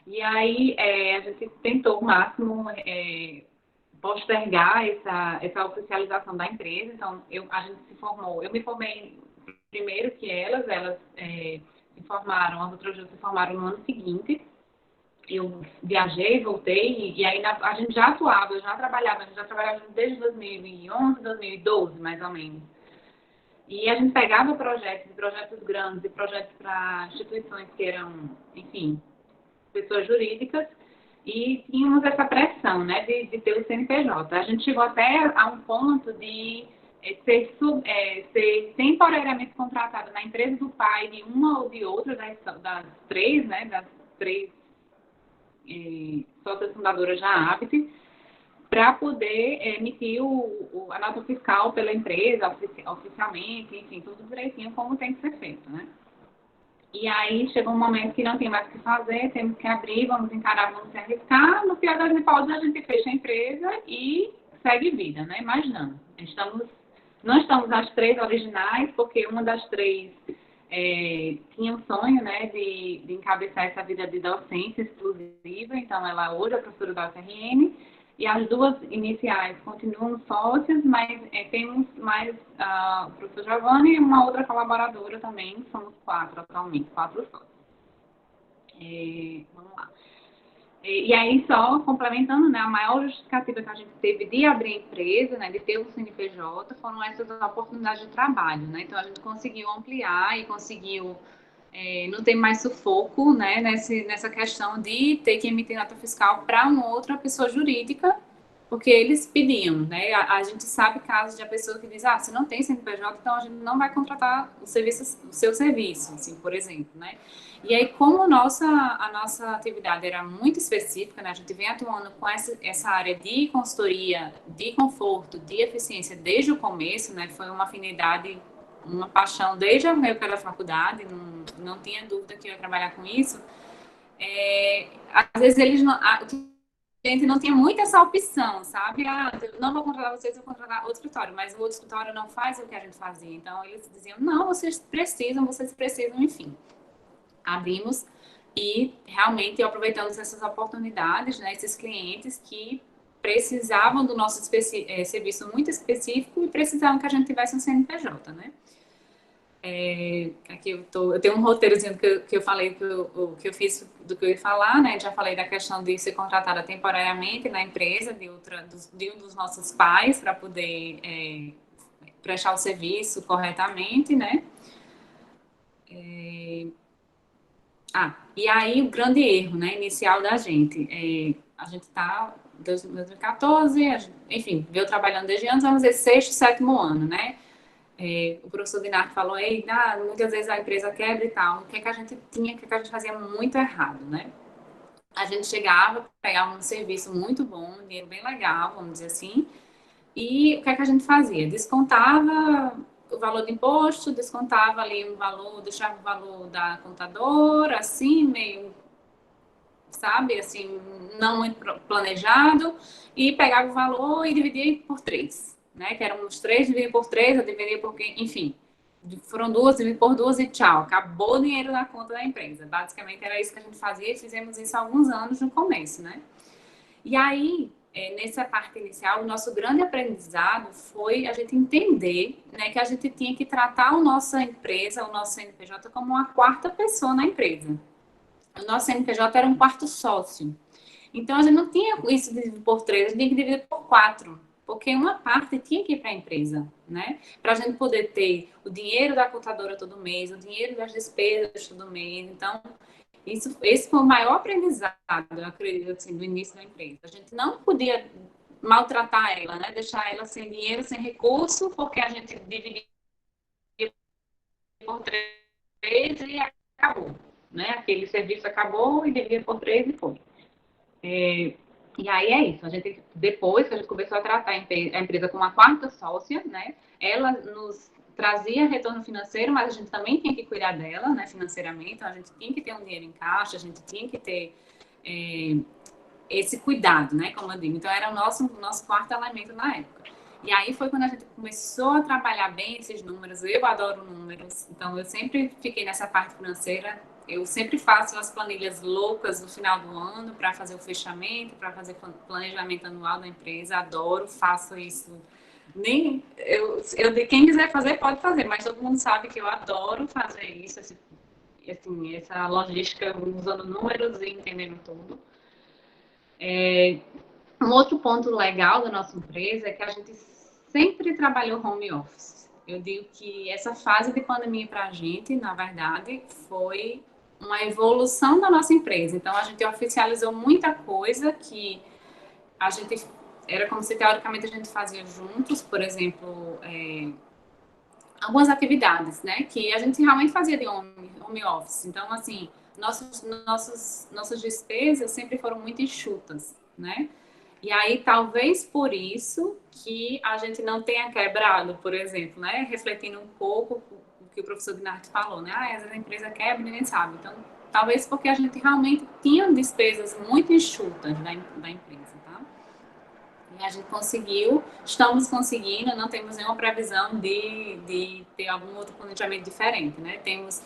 E aí a gente tentou o máximo postergar essa oficialização da empresa. Então, a gente se formou. Eu me formei primeiro que elas se formaram, as outras duas se formaram no ano seguinte. Eu viajei, voltei, e aí a gente já atuava, eu já trabalhava desde 2011, 2012, mais ou menos. E a gente pegava projetos grandes e projetos para instituições que eram, enfim, pessoas jurídicas, e tínhamos essa pressão, né, de ter o CNPJ. A gente chegou até a um ponto de ser temporariamente contratado na empresa do pai de uma ou de outra das 3, né, das 3 sócias fundadoras da Habit, para poder emitir a nota fiscal pela empresa oficialmente, enfim, tudo direitinho como tem que ser feito, né? E aí chegou um momento que não tem mais o que fazer, temos que abrir, vamos encarar, vamos se arriscar. No pior das hipóteses, a gente fecha a empresa e segue vida, né? Mas não. Não estamos as 3 originais, porque uma das 3 tinha um sonho, né, de encabeçar essa vida de docência exclusiva. Então, ela hoje é professora da UFRN. E as 2 iniciais continuam sócias, mas temos mais o professor Giovanni e uma outra colaboradora também, somos 4 atualmente, 4 sócios. Vamos lá. E aí, só complementando, né, a maior justificativa que a gente teve de abrir a empresa, né, de ter um CNPJ, foram essas oportunidades de trabalho, né? Então, a gente conseguiu ampliar e conseguiu não ter mais sufoco, né, nessa questão de ter que emitir nota fiscal para uma outra pessoa jurídica, porque eles pediam, né? A gente sabe casos de a pessoa que diz, se não tem CNPJ, então a gente não vai contratar o seu serviço, assim, por exemplo, né? E aí, como a nossa atividade era muito específica, né? A gente vem atuando com essa área de consultoria, de conforto, de eficiência desde o começo, né? Foi uma afinidade, uma paixão desde a minha época da faculdade, não tinha dúvida que eu ia trabalhar com isso. Às vezes eles não, o que gente não tinha muito essa opção, sabe? Ah, eu não vou contratar vocês, eu vou contratar outro escritório, mas o outro escritório não faz o que a gente fazia. Então, eles diziam, não, vocês precisam, enfim. Abrimos e realmente aproveitamos essas oportunidades, né, esses clientes que precisavam do nosso serviço muito específico e precisavam que a gente tivesse um CNPJ, né? Aqui eu tenho um roteirozinho que eu falei que eu fiz do que eu ia falar, né? Já falei da questão de ser contratada temporariamente na empresa de um dos nossos pais para poder prestar o serviço corretamente, né? E aí o grande erro, né, inicial da gente, a gente está em 2014, enfim, veio trabalhando desde antes, vamos dizer, sexto, sétimo ano, né? O professor Dinardo falou aí, muitas vezes a empresa quebra e tal. O que é que a gente tinha, o que é que a gente fazia muito errado, né? A gente chegava, pegava um serviço muito bom, um dinheiro bem legal, vamos dizer assim, e o que é que a gente fazia? Descontava o valor do imposto, descontava ali um valor, deixava o valor da contadora, assim, meio, sabe, assim, não muito planejado, e pegava o valor e dividia por 3, né? Que eram os 3, dividia por 3, eu dividia por, enfim, foram 2, dividia por 2 e tchau, acabou o dinheiro na conta da empresa. Basicamente era isso que a gente fazia e fizemos isso há alguns anos no começo, né? E aí, nessa parte inicial, o nosso grande aprendizado foi a gente entender, né, que a gente tinha que tratar a nossa empresa, o nosso CNPJ, como uma quarta pessoa na empresa. O nosso CNPJ era um quarto sócio. Então, a gente não tinha isso de dividir por 3, a gente tinha que dividir por 4, porque uma parte tinha que ir para a empresa, né? Para a gente poder ter o dinheiro da contadora todo mês, o dinheiro das despesas todo mês. Então, esse foi o maior aprendizado, eu acredito, assim, do início da empresa. A gente não podia maltratar ela, né? Deixar ela sem dinheiro, sem recurso, porque a gente dividia por 3 e acabou, né? Aquele serviço acabou e dividia por 3 e foi. E aí é isso. A gente, depois que a gente começou a tratar a empresa como uma quarta sócia, né? Ela nos trazia retorno financeiro, mas a gente também tinha que cuidar dela, né, financeiramente. Então, a gente tinha que ter um dinheiro em caixa, a gente tinha que ter esse cuidado, né, como eu digo. Então, era o nosso quarto elemento na época. E aí foi quando a gente começou a trabalhar bem esses números. Eu adoro números, então eu sempre fiquei nessa parte financeira. Eu sempre faço as planilhas loucas no final do ano para fazer o fechamento, para fazer planejamento anual da empresa. Adoro, faço isso. Nem quem quiser fazer pode fazer, mas todo mundo sabe que eu adoro fazer isso, assim, essa logística usando números e entendendo tudo. Um outro ponto legal da nossa empresa é que a gente sempre trabalhou home office. Eu digo que essa fase de pandemia para a gente, na verdade, foi uma evolução da nossa empresa. Então, a gente oficializou muita coisa que a gente era como se teoricamente a gente fazia juntos, por exemplo, algumas atividades, né, que a gente realmente fazia de home office. Então, assim, nossas despesas sempre foram muito enxutas, né? E aí, talvez por isso que a gente não tenha quebrado, por exemplo, né? Refletindo um pouco o que o professor Dinardo falou, né? Às vezes a empresa quebra e ninguém sabe. Então, talvez porque a gente realmente tinha despesas muito enxutas da empresa, tá? E a gente estamos conseguindo, não temos nenhuma previsão de ter algum outro planejamento diferente, né? Temos,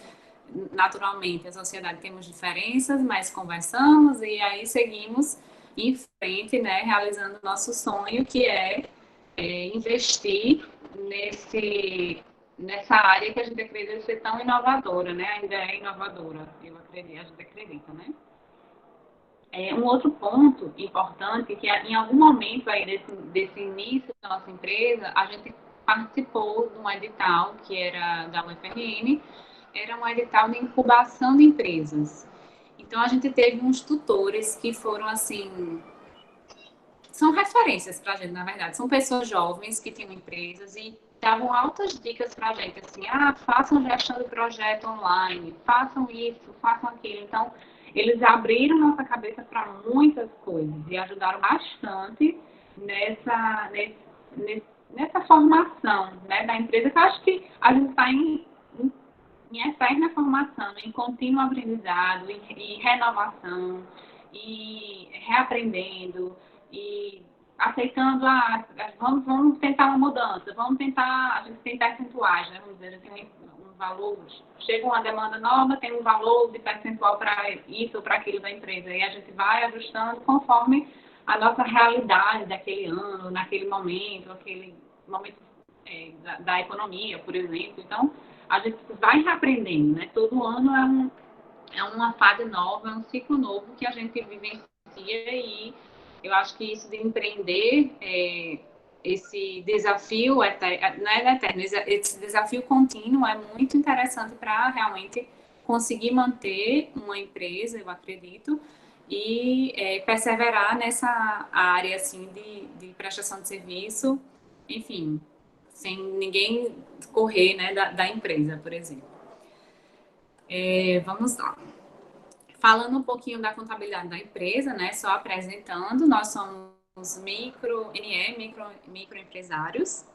naturalmente, a sociedade temos diferenças, mas conversamos e aí seguimos em frente, né, realizando o nosso sonho, que é investir nessa área que a gente acredita ser tão inovadora, né? Ainda é inovadora, a gente acredita, né? Um outro ponto importante que em algum momento aí desse início da nossa empresa, a gente participou de um edital que era da UFRN, era um edital de incubação de empresas. Então, a gente teve uns tutores que foram, assim, são referências para a gente, na verdade. São pessoas jovens que tinham empresas e davam altas dicas para a gente, assim, façam gestão de projeto online, façam isso, façam aquilo. Então, eles abriram nossa cabeça para muitas coisas e ajudaram bastante nessa formação, né, da empresa, que eu acho que a gente está em eterna formação, em contínuo aprendizado, em renovação. e reaprendendo e aceitando, vamos tentar uma mudança, a gente tem percentuais, né? Vamos dizer, a gente tem um valor, chega uma demanda nova, tem um valor de percentual para isso ou para aquilo da empresa, e a gente vai ajustando conforme a nossa realidade daquele ano, naquele momento, aquele momento da economia, por exemplo. Então, a gente vai reaprendendo, né? Todo ano é uma fase nova, é um ciclo novo que a gente vivencia e eu acho que isso de empreender, esse desafio, não é eterno, esse desafio contínuo é muito interessante para realmente conseguir manter uma empresa, eu acredito, e perseverar nessa área assim de prestação de serviço, enfim, sem ninguém correr, né, da empresa, por exemplo. Vamos lá. Falando um pouquinho da contabilidade da empresa, né, só apresentando, nós somos microempresários.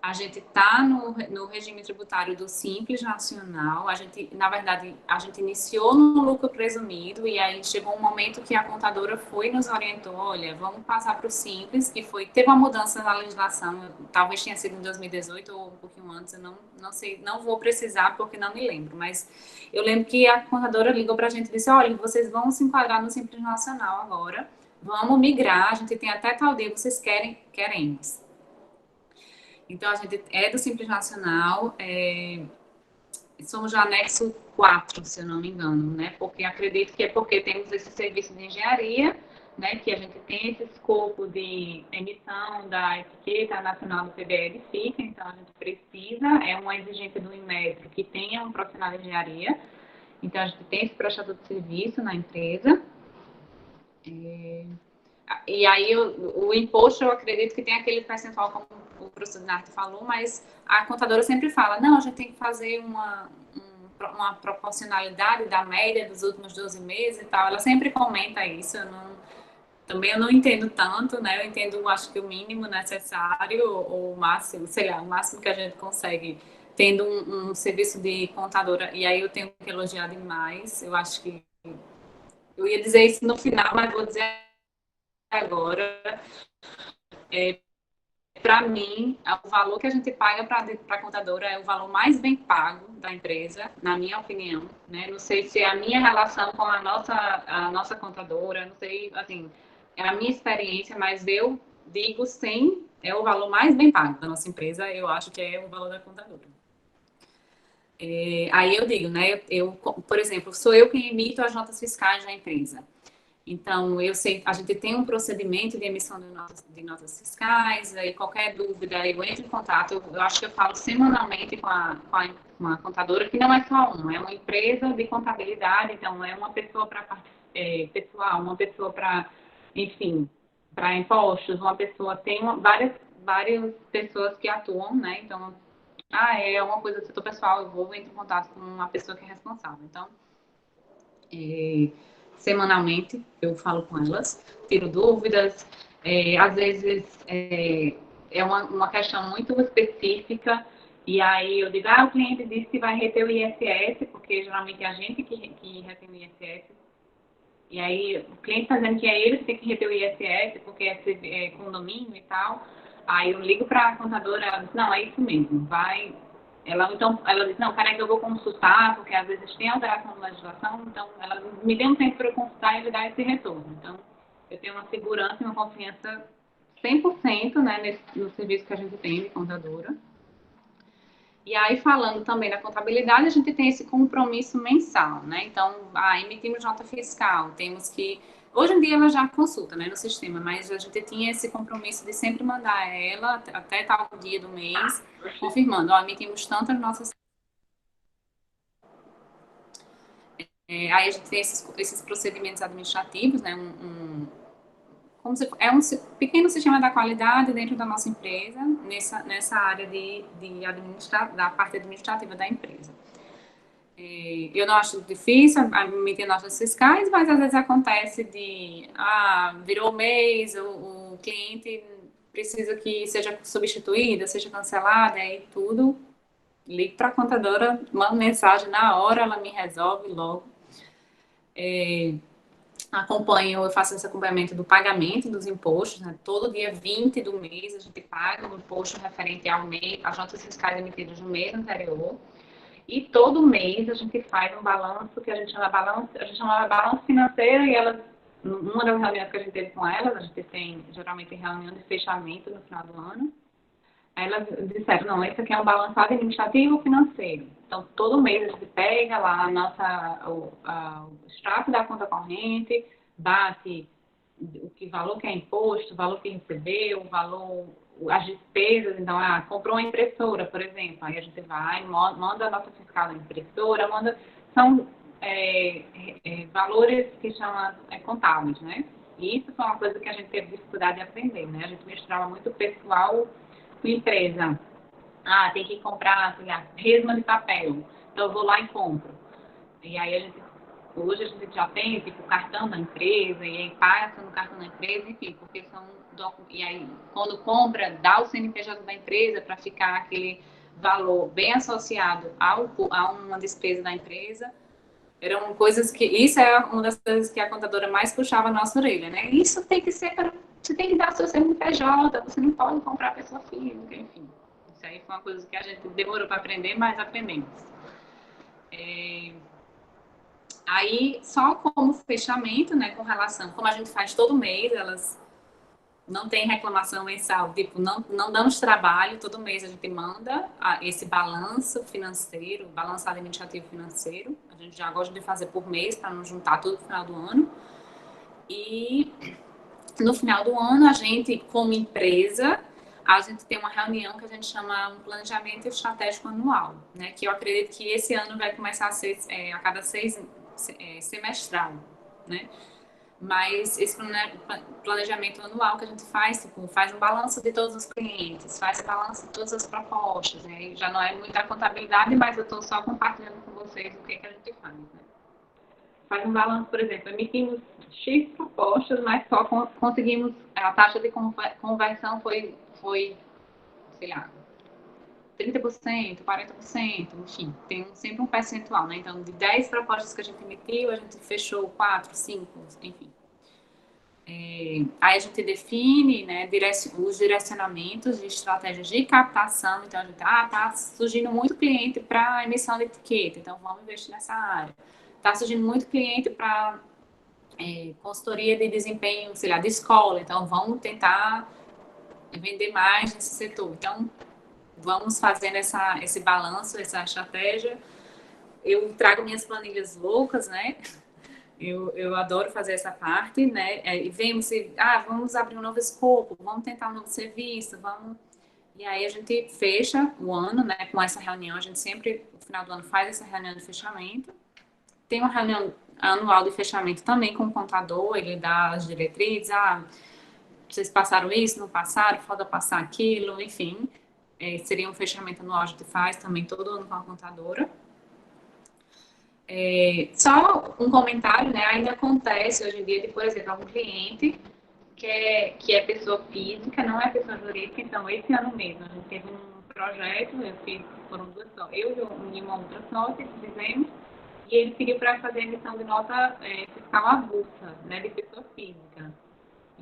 A gente está no regime tributário do Simples Nacional. Na verdade, a gente iniciou no lucro presumido e aí chegou um momento que a contadora nos orientou, olha, vamos passar para o Simples, teve uma mudança na legislação, talvez tenha sido em 2018 ou um pouquinho antes, eu não sei, não vou precisar porque não me lembro, mas eu lembro que a contadora ligou para a gente e disse, olha, vocês vão se enquadrar no Simples Nacional agora, vamos migrar, a gente tem até tal dia, vocês queremos. Então, a gente é do Simples Nacional, somos do anexo 4, se eu não me engano, né? Porque acredito que é porque temos esse serviço de engenharia, né? Que a gente tem esse escopo de emissão da etiqueta nacional do PBL-FICA, então a gente precisa, é uma exigência do Inmetro que tenha um profissional de engenharia, então a gente tem esse prestador de serviço na empresa. E aí o imposto, eu acredito que tem aquele percentual, como o professor Nardo falou, mas a contadora sempre fala, não, a gente tem que fazer uma proporcionalidade da média dos últimos 12 meses e tal. Ela sempre comenta isso, também eu não entendo tanto, né? Eu entendo, acho que o mínimo necessário, ou o máximo, sei lá, o máximo que a gente consegue tendo um serviço de contadora, e aí eu tenho que elogiar demais, eu acho que eu ia dizer isso no final, mas vou dizer agora, para mim, o valor que a gente paga para a contadora é o valor mais bem pago da empresa, na minha opinião. Né? Não sei se é a minha relação com a nossa contadora, não sei, assim, é a minha experiência, mas eu digo sim, é o valor mais bem pago da nossa empresa, eu acho que é o valor da contadora. Aí eu digo, né, por exemplo, sou eu quem emito as notas fiscais da empresa. Então, eu sei, a gente tem um procedimento de emissão de notas fiscais, aí qualquer dúvida, eu entro em contato, eu acho que eu falo semanalmente com a contadora, que não é só uma, é uma empresa de contabilidade, então é uma pessoa para pessoal, uma pessoa para, enfim, para impostos, uma pessoa, tem várias pessoas que atuam, né, então, é uma coisa do setor pessoal, eu entro em contato com uma pessoa que é responsável, então, semanalmente eu falo com elas, tiro dúvidas, às vezes é uma questão muito específica, e aí eu digo, o cliente disse que vai reter o ISS, porque geralmente é a gente que retém o ISS, e aí o cliente está dizendo que é ele que tem que reter o ISS, porque é condomínio e tal, aí eu ligo para a contadora, ela diz, não, é isso mesmo, vai... Ela diz, não, peraí que eu vou consultar, porque às vezes tem alteração na legislação, então ela me deu um tempo para eu consultar e me dar esse retorno. Então, eu tenho uma segurança e uma confiança 100%, né, no serviço que a gente tem de contadora. E aí, falando também da contabilidade, a gente tem esse compromisso mensal, né? Então, emitimos nota fiscal, temos que... Hoje em dia ela já consulta, né, no sistema, mas a gente tinha esse compromisso de sempre mandar ela até tal dia do mês, confirmando, emitimos tantas nossas... aí a gente tem esses procedimentos administrativos, né, é um pequeno sistema da qualidade dentro da nossa empresa, nessa área da parte administrativa da empresa. Eu não acho difícil emitir notas fiscais, mas às vezes acontece virou mês, o cliente precisa que seja substituída, seja cancelada, aí tudo, ligo para a contadora, mando mensagem na hora, ela me resolve logo. eu faço esse acompanhamento do pagamento dos impostos, né? Todo dia 20 do mês a gente paga o imposto referente ao mês, às notas fiscais emitidas no mês anterior. E todo mês a gente faz um balanço que a gente chama balanço financeiro, e elas, numa das reuniões que a gente teve com elas, a gente tem geralmente reunião de fechamento no final do ano, elas disseram, não, esse aqui é um balanço administrativo financeiro. Então, todo mês a gente pega lá o extrato da conta corrente, bate o valor que é imposto, o valor que recebeu, o valor, as despesas. Então, comprou uma impressora, por exemplo, aí a gente vai, manda a nota fiscal da impressora, são valores que chamam contábeis, né? E isso foi uma coisa que a gente teve dificuldade de aprender, né? A gente misturava muito pessoal com empresa. Tem que comprar, sei lá, resma de papel. Então, eu vou lá e compro. E aí, hoje a gente já tem, tipo, o cartão da empresa, e aí passa no cartão da empresa, enfim, porque e aí, quando compra, dá o CNPJ da empresa para ficar aquele valor bem associado a uma despesa da empresa. Eram coisas que... Isso é uma das coisas que a contadora mais puxava a nossa orelha, né? Isso tem que ser... Você tem que dar seu CNPJ, você não pode comprar pessoa física, enfim. Isso aí foi uma coisa que a gente demorou para aprender, mas aprendemos. Aí, só como fechamento, né, com relação... Como a gente faz todo mês, elas não tem reclamação mensal, tipo, não damos trabalho, todo mês a gente manda esse balanço financeiro, balanço administrativo financeiro. A gente já gosta de fazer por mês, para não juntar tudo no final do ano. E no final do ano, a gente, como empresa, a gente tem uma reunião que a gente chama um planejamento estratégico anual, né? Que eu acredito que esse ano vai começar a ser a cada semestral, né? Mas esse planejamento anual que a gente faz, tipo, faz um balanço de todos os clientes, faz um balanço de todas as propostas, né? Já não é muita contabilidade, mas eu estou só compartilhando com vocês o que a gente faz, né? Faz um balanço, por exemplo, emitimos X propostas, mas só conseguimos, a taxa de conversão foi, sei lá, 30%, 40%, enfim, tem sempre um percentual, né? Então, de 10 propostas que a gente emitiu, a gente fechou 4, 5, enfim. Aí a gente define, né, os direcionamentos de estratégias de captação. Então, a gente tá surgindo muito cliente para emissão de etiqueta, então vamos investir nessa área. Está surgindo muito cliente para consultoria de desempenho, sei lá, de escola, então vamos tentar vender mais nesse setor. Então, vamos fazendo esse balanço, essa estratégia. Eu trago minhas planilhas loucas, né? Eu adoro fazer essa parte, né? E vemos se, vamos abrir um novo escopo, vamos tentar um novo serviço, vamos... E aí a gente fecha o ano, né? Com essa reunião, a gente sempre, no final do ano, faz essa reunião de fechamento. Tem uma reunião anual de fechamento também com o contador, ele dá as diretrizes, vocês passaram isso, não passaram, falta passar aquilo, enfim. Seria um fechamento anual, a gente faz também todo ano com a contadora. Só um comentário, né? Ainda acontece hoje em dia de, por exemplo, algum cliente que é pessoa física, não é pessoa jurídica. Então, esse ano mesmo, a gente teve um projeto, foram duas só, eu e uma outra sócia que fizemos, e ele pediu para fazer a emissão de nota fiscal avulsa, né, de pessoa física.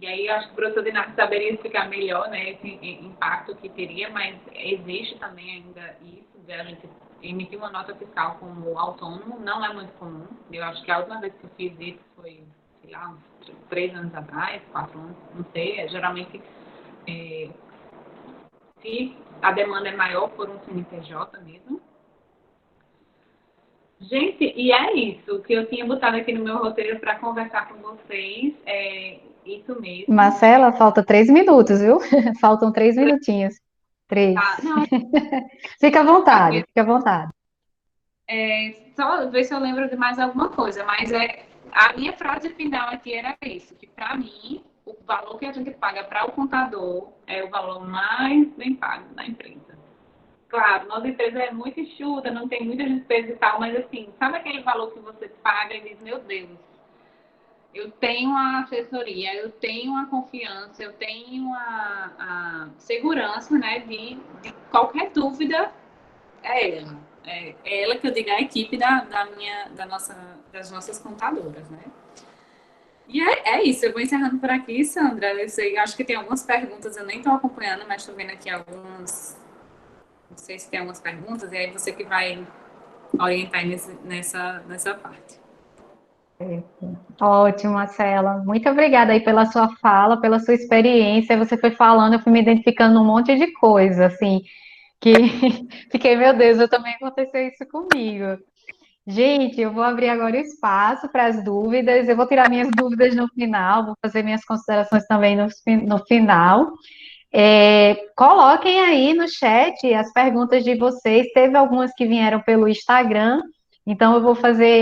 E aí, acho que o professor Dinardo saberia explicar melhor, né, esse impacto que teria, mas existe também ainda isso, de a gente emitir uma nota fiscal como autônomo, não é muito comum. Eu acho que a última vez que eu fiz isso foi, sei lá, uns 3 anos atrás, 4 anos, não sei. Geralmente, se a demanda é maior por um CNPJ mesmo. Gente, e é isso que eu tinha botado aqui no meu roteiro para conversar com vocês. Isso mesmo. Marcela, falta 3 minutos, viu? Faltam 3 minutinhos. 3. Não, Fica à vontade, fica à vontade. Só ver se eu lembro de mais alguma coisa, mas a minha frase final aqui era isso, que para mim, o valor que a gente paga para o contador é o valor mais bem pago da empresa. Claro, nossa empresa é muito enxuta, não tem muita despesa e tal, mas assim, sabe aquele valor que você paga e diz, meu Deus, eu tenho a assessoria, eu tenho a confiança, eu tenho a segurança, né, de qualquer dúvida, é ela. É ela que eu digo, a equipe das nossas contadoras, né? E é isso, eu vou encerrando por aqui, Sandra. Eu sei, acho que tem algumas perguntas, eu nem estou acompanhando, mas estou vendo aqui algumas. Não sei se tem algumas perguntas, e aí você que vai orientar nessa parte. Ótimo, Marcela. Muito obrigada aí pela sua fala, pela sua experiência. Você foi falando, eu fui me identificando num monte de coisa, assim, que fiquei, meu Deus, eu também aconteceu isso comigo. Gente, eu vou abrir agora o espaço para as dúvidas. Eu vou tirar minhas dúvidas no final, vou fazer minhas considerações também no final. Coloquem aí no chat as perguntas de vocês. Teve algumas que vieram pelo Instagram, então eu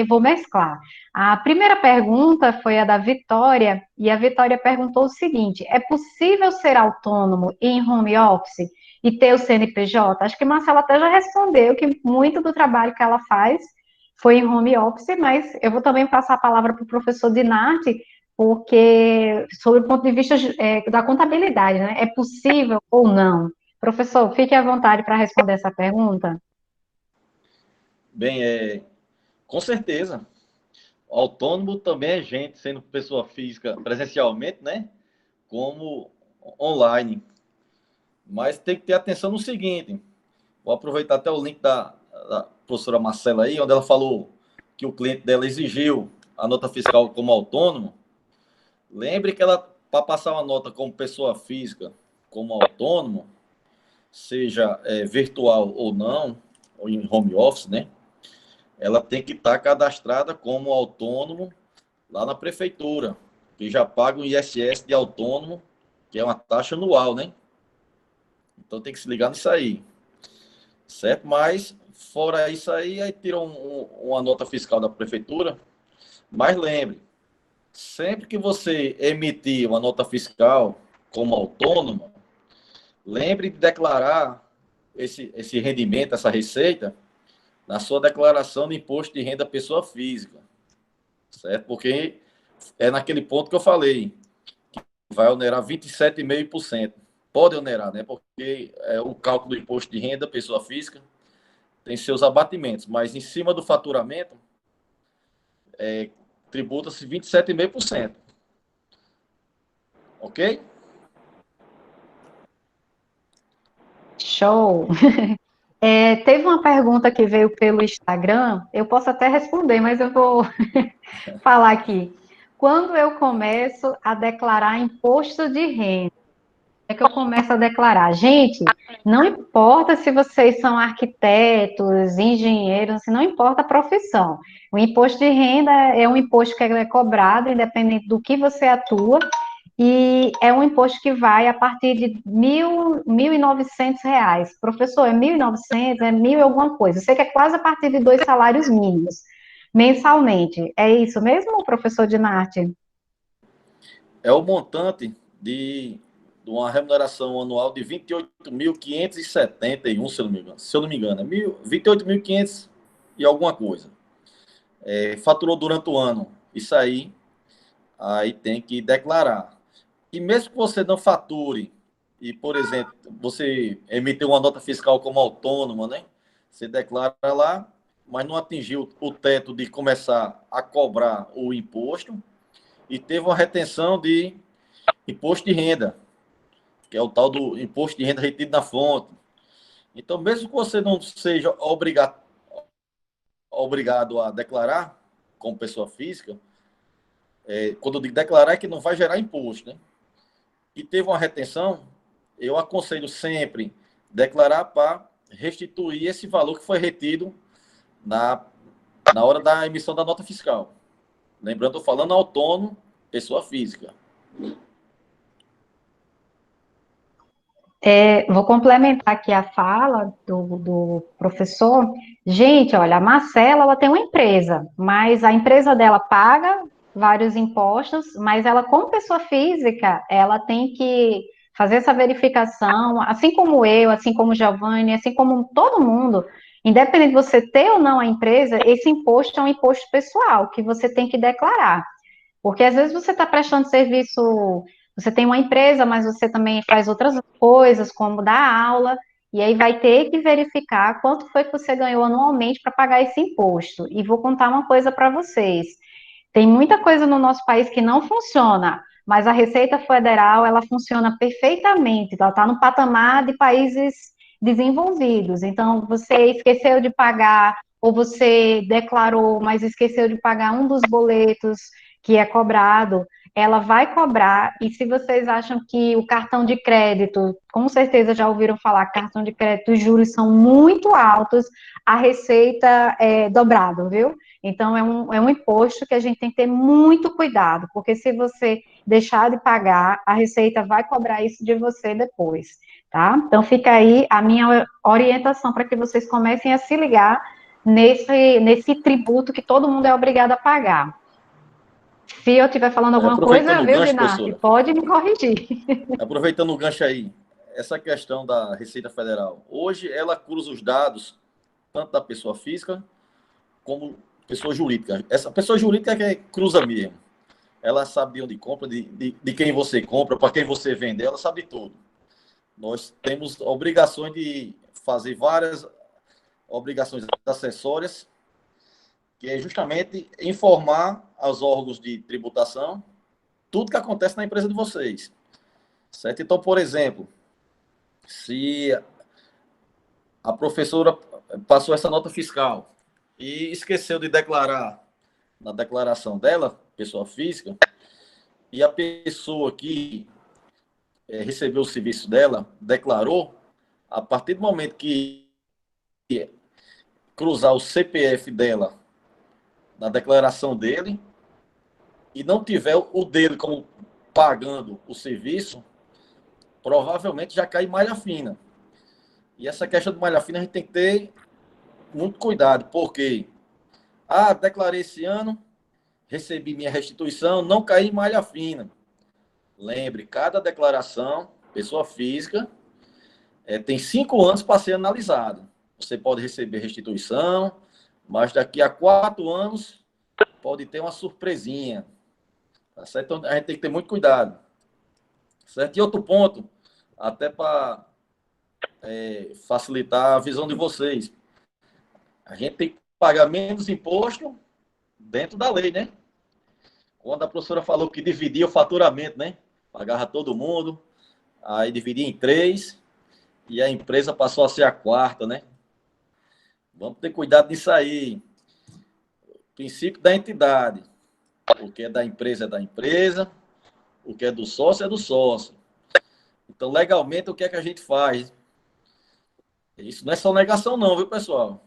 vou mesclar. A primeira pergunta foi a da Vitória, e a Vitória perguntou o seguinte: é possível ser autônomo em home office e ter o CNPJ? Acho que Marcela até já respondeu que muito do trabalho que ela faz foi em home office, mas eu vou também passar a palavra para o professor Dinarte, porque, sob o ponto de vista da contabilidade, né, é possível ou não? Professor, fique à vontade para responder essa pergunta. Bem, com certeza. Autônomo também é gente, sendo pessoa física presencialmente, né? Como online. Mas tem que ter atenção no seguinte: vou aproveitar até o link da professora Marcela aí, onde ela falou que o cliente dela exigiu a nota fiscal como autônomo. Lembre que ela, para passar uma nota como pessoa física, como autônomo, seja virtual ou não, ou em home office, né? Ela tem que estar cadastrada como autônomo lá na prefeitura, que já paga o ISS de autônomo, que é uma taxa anual, né? Então tem que se ligar nisso aí, certo? Mas, fora isso aí tiram uma nota fiscal da prefeitura. Mas lembre, sempre que você emitir uma nota fiscal como autônomo, lembre de declarar esse rendimento, essa receita, na sua declaração de imposto de renda pessoa física, certo? Porque é naquele ponto que eu falei, vai onerar 27,5%. Pode onerar, né? Porque o cálculo do imposto de renda pessoa física tem seus abatimentos, mas em cima do faturamento, tributa-se 27,5%. Ok? Show! Teve uma pergunta que veio pelo Instagram, eu posso até responder, mas eu vou falar aqui. Quando eu começo a declarar imposto de renda, é que eu começo a declarar? Gente, não importa se vocês são arquitetos, engenheiros, assim, não importa a profissão. O imposto de renda é um imposto que é cobrado, independente do que você atua, e é um imposto que vai a partir de R$ 1.900. Professor, é 1.900, é mil e alguma coisa. Eu sei que é quase a partir de 2 salários mínimos, mensalmente. É isso mesmo, professor Dinarte? É o montante de uma remuneração anual de 28.571, se eu não me engano. Se eu não me engano, é 28.500 e alguma coisa. Faturou durante o ano. Isso aí tem que declarar. E mesmo que você não fature, e, por exemplo, você emitiu uma nota fiscal como autônoma, né? Você declara lá, mas não atingiu o teto de começar a cobrar o imposto e teve uma retenção de imposto de renda, que é o tal do imposto de renda retido na fonte. Então, mesmo que você não seja obrigado a declarar como pessoa física, quando eu digo declarar é que não vai gerar imposto, né? E teve uma retenção, eu aconselho sempre declarar para restituir esse valor que foi retido na, na hora da emissão da nota fiscal. Lembrando, estou falando autônomo, pessoa física. Vou complementar aqui a fala do professor. Gente, olha, a Marcela, ela tem uma empresa, mas a empresa dela paga vários impostos, mas ela, como pessoa física, ela tem que fazer essa verificação, assim como eu, assim como o Giovanni, assim como todo mundo, independente de você ter ou não a empresa, esse imposto é um imposto pessoal que você tem que declarar. Porque às vezes você está prestando serviço, você tem uma empresa, mas você também faz outras coisas, como dar aula, e aí vai ter que verificar quanto foi que você ganhou anualmente para pagar esse imposto. E vou contar uma coisa para vocês. Tem muita coisa no nosso país que não funciona, mas a Receita Federal, ela funciona perfeitamente, ela está no patamar de países desenvolvidos. Então, você esqueceu de pagar, ou você declarou, mas esqueceu de pagar um dos boletos que é cobrado, ela vai cobrar, e se vocês acham que o cartão de crédito, com certeza já ouviram falar, cartão de crédito, os juros são muito altos, a receita é dobrada, viu? Então, é um imposto que a gente tem que ter muito cuidado, porque se você deixar de pagar, a Receita vai cobrar isso de você depois, tá? Então, fica aí a minha orientação para que vocês comecem a se ligar nesse tributo que todo mundo é obrigado a pagar. Se eu estiver falando alguma Aproveitando coisa, o viu, gancho, Dinarte, professora, pode me corrigir. aproveitando o gancho aí, essa questão da Receita Federal, hoje ela cruza os dados, tanto da pessoa física como pessoa jurídica. Essa pessoa jurídica é que cruza mesmo. Ela sabe de onde compra, de quem você compra, para quem você vende, ela sabe tudo. Nós temos obrigações de fazer várias obrigações acessórias, que é justamente informar aos órgãos de tributação tudo que acontece na empresa de vocês. Certo? Então, por exemplo, se a professora passou essa nota fiscal e esqueceu de declarar na declaração dela, pessoa física, e a pessoa que recebeu o serviço dela declarou, a partir do momento que cruzar o CPF dela na declaração dele e não tiver o dele como pagando o serviço, provavelmente já cai malha fina. E essa questão de malha fina a gente tem que ter muito cuidado, porque declarei esse ano, recebi minha restituição, não caí em malha fina. Lembre, cada declaração, pessoa física, tem 5 anos para ser analisado. Você pode receber restituição, mas daqui a 4 anos pode ter uma surpresinha. Tá certo? Então a gente tem que ter muito cuidado. Certo? E outro ponto, até para facilitar a visão de vocês, a gente tem que pagar menos imposto dentro da lei, né? Quando a professora falou que dividia o faturamento, né? Pagava todo mundo, aí dividia em 3, e a empresa passou a ser a quarta, né? Vamos ter cuidado nisso aí. Princípio da entidade. O que é da empresa, o que é do sócio é do sócio. Então, legalmente, o que é que a gente faz? Isso não é só negação, não, viu, pessoal?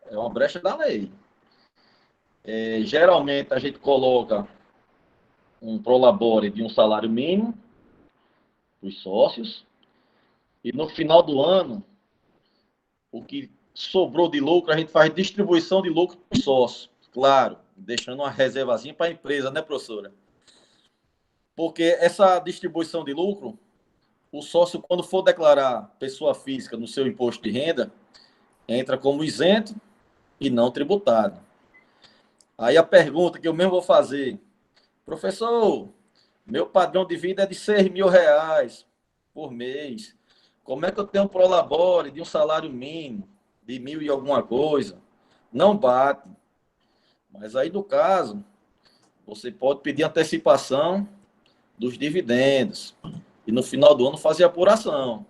É uma brecha da lei. Geralmente, a gente coloca um prolabore de um salário mínimo para os sócios, e no final do ano, o que sobrou de lucro, a gente faz distribuição de lucro para os sócios. Claro, deixando uma reservazinha para a empresa, né, professora? Porque essa distribuição de lucro, o sócio, quando for declarar pessoa física no seu imposto de renda, entra como isento e não tributado. Aí a pergunta que eu mesmo vou fazer, professor, meu padrão de vida é de R$ 6.000 por mês. Como é que eu tenho um prolabore de um salário mínimo de 1.000 e alguma coisa? Não bate. Mas aí, no caso, você pode pedir antecipação dos dividendos e no final do ano fazer apuração.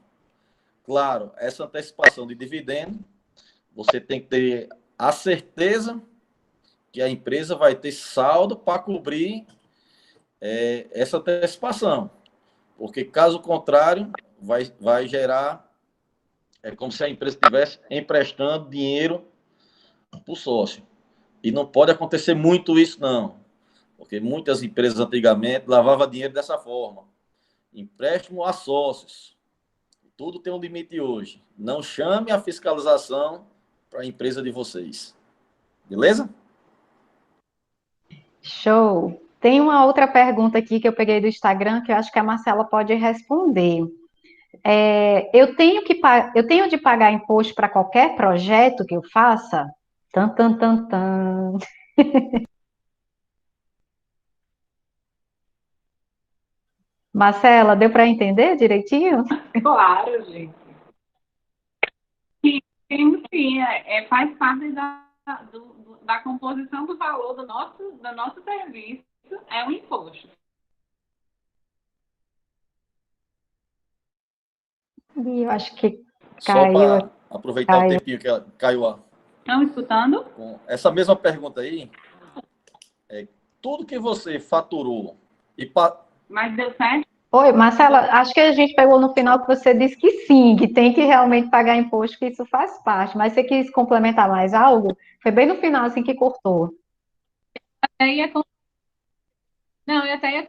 Claro, essa antecipação de dividendo, você tem que ter a certeza que a empresa vai ter saldo para cobrir essa antecipação. Porque, caso contrário, vai gerar, como se a empresa estivesse emprestando dinheiro para o sócio. E não pode acontecer muito isso, não. Porque muitas empresas antigamente lavavam dinheiro dessa forma. Empréstimo a sócios. Tudo tem um limite hoje. Não chame a fiscalização para a empresa de vocês. Beleza? Show. Tem uma outra pergunta aqui que eu peguei do Instagram que eu acho que a Marcela pode responder. Eu tenho de pagar imposto para qualquer projeto que eu faça? Tan, tan, tan, tan. Marcela, deu para entender direitinho? Claro, gente. Sim, sim, faz parte da composição do valor do nosso serviço é o imposto. E eu acho que Só caiu, para aproveitar o caiu. tempinho que caiu Estão escutando? com essa mesma pergunta aí, tudo que você faturou e Mas deu certo? Oi, Marcela, acho que a gente pegou no final que você disse que sim, que tem que realmente pagar imposto, que isso faz parte, mas você quis complementar mais algo? Foi bem no final, assim, que cortou. Aí não, eu até ia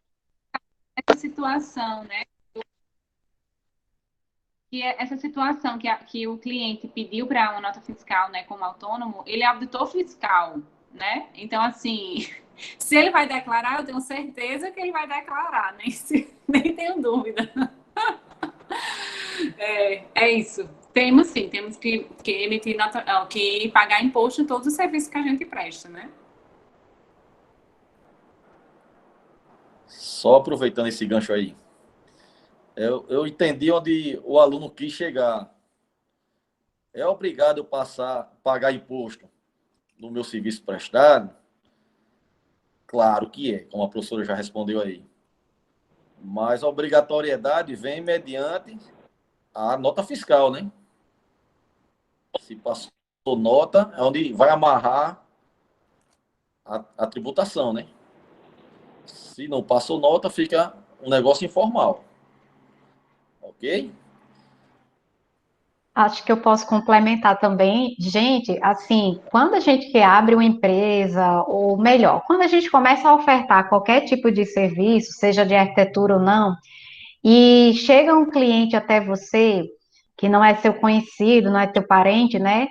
essa situação, né? Essa situação que o cliente pediu para uma nota fiscal, né, como autônomo, ele é auditor fiscal, né? Então, assim, se ele vai declarar, eu tenho certeza que ele vai declarar, nem tenho dúvida. É isso. Temos sim, temos que emitir nota, que pagar imposto em todos os serviços que a gente presta, né? só aproveitando esse gancho aí, eu entendi onde o aluno quis chegar. É obrigado eu pagar imposto no meu serviço prestado? Claro que é, como a professora já respondeu aí. Mas a obrigatoriedade vem mediante a nota fiscal, né? Se passou nota, é onde vai amarrar a tributação, né? Se não passou nota, fica um negócio informal. Ok? Acho que eu posso complementar também. Gente, assim, quando a gente que abre uma empresa, ou melhor, quando a gente começa a ofertar qualquer tipo de serviço, seja de arquitetura ou não, e chega um cliente até você, que não é seu conhecido, não é teu parente, né?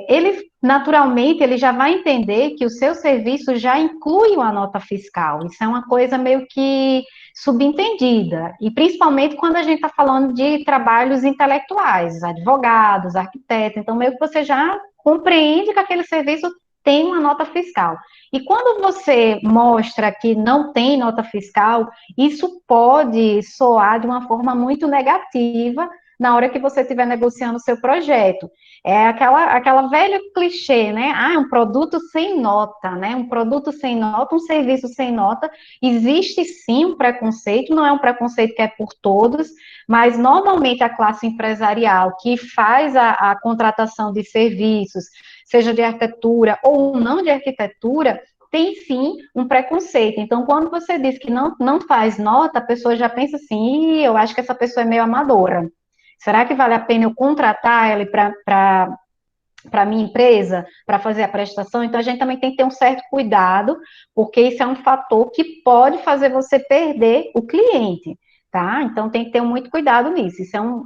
Ele, naturalmente, ele já vai entender que o seu serviço já inclui uma nota fiscal. Isso é uma coisa meio que subentendida. E principalmente quando a gente está falando de trabalhos intelectuais, advogados, arquitetos. Então, meio que você já compreende que aquele serviço tem uma nota fiscal. E quando você mostra que não tem nota fiscal, isso pode soar de uma forma muito negativa na hora que você estiver negociando o seu projeto. É aquela velha clichê, né? Ah, um produto sem nota, né? Um produto sem nota, um serviço sem nota. Existe sim um preconceito, não é um preconceito que é por todos, mas normalmente a classe empresarial que faz a contratação de serviços, seja de arquitetura ou não de arquitetura, tem sim um preconceito. Então, quando você diz que não faz nota, a pessoa já pensa assim, eu acho que essa pessoa é meio amadora. Será que vale a pena eu contratar ela para a minha empresa, para fazer a prestação? Então, a gente também tem que ter um certo cuidado, porque isso é um fator que pode fazer você perder o cliente, tá? Então, tem que ter muito cuidado nisso. Isso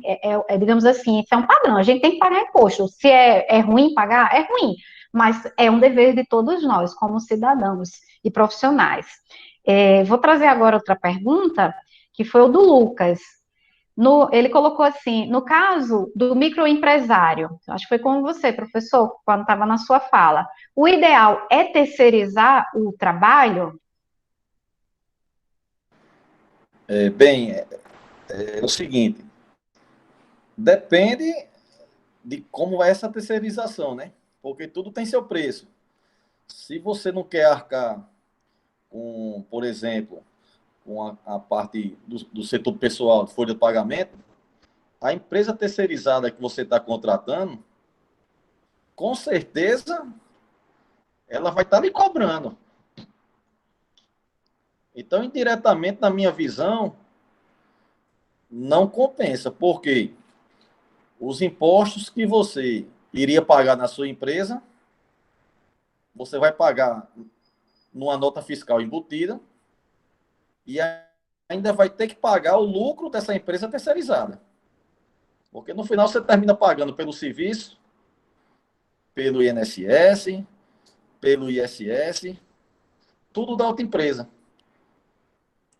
digamos assim, isso é um padrão. A gente tem que pagar imposto. Se é ruim pagar, é ruim, mas é um dever de todos nós, como cidadãos e profissionais. Vou trazer agora outra pergunta, que foi o do Lucas. Ele colocou assim, no caso do microempresário, acho que foi com você, professor, quando estava na sua fala, o ideal é terceirizar o trabalho? Bem, é o seguinte, depende de como é essa terceirização, né? Porque tudo tem seu preço. Se você não quer arcar com, por exemplo, com a parte do setor pessoal de folha de pagamento, a empresa terceirizada que você está contratando, com certeza, ela vai estar lhe cobrando. Então, indiretamente, na minha visão, não compensa, porque os impostos que você iria pagar na sua empresa, você vai pagar numa nota fiscal embutida e ainda vai ter que pagar o lucro dessa empresa terceirizada. Porque no final você termina pagando pelo serviço, pelo INSS, pelo ISS, tudo da outra empresa.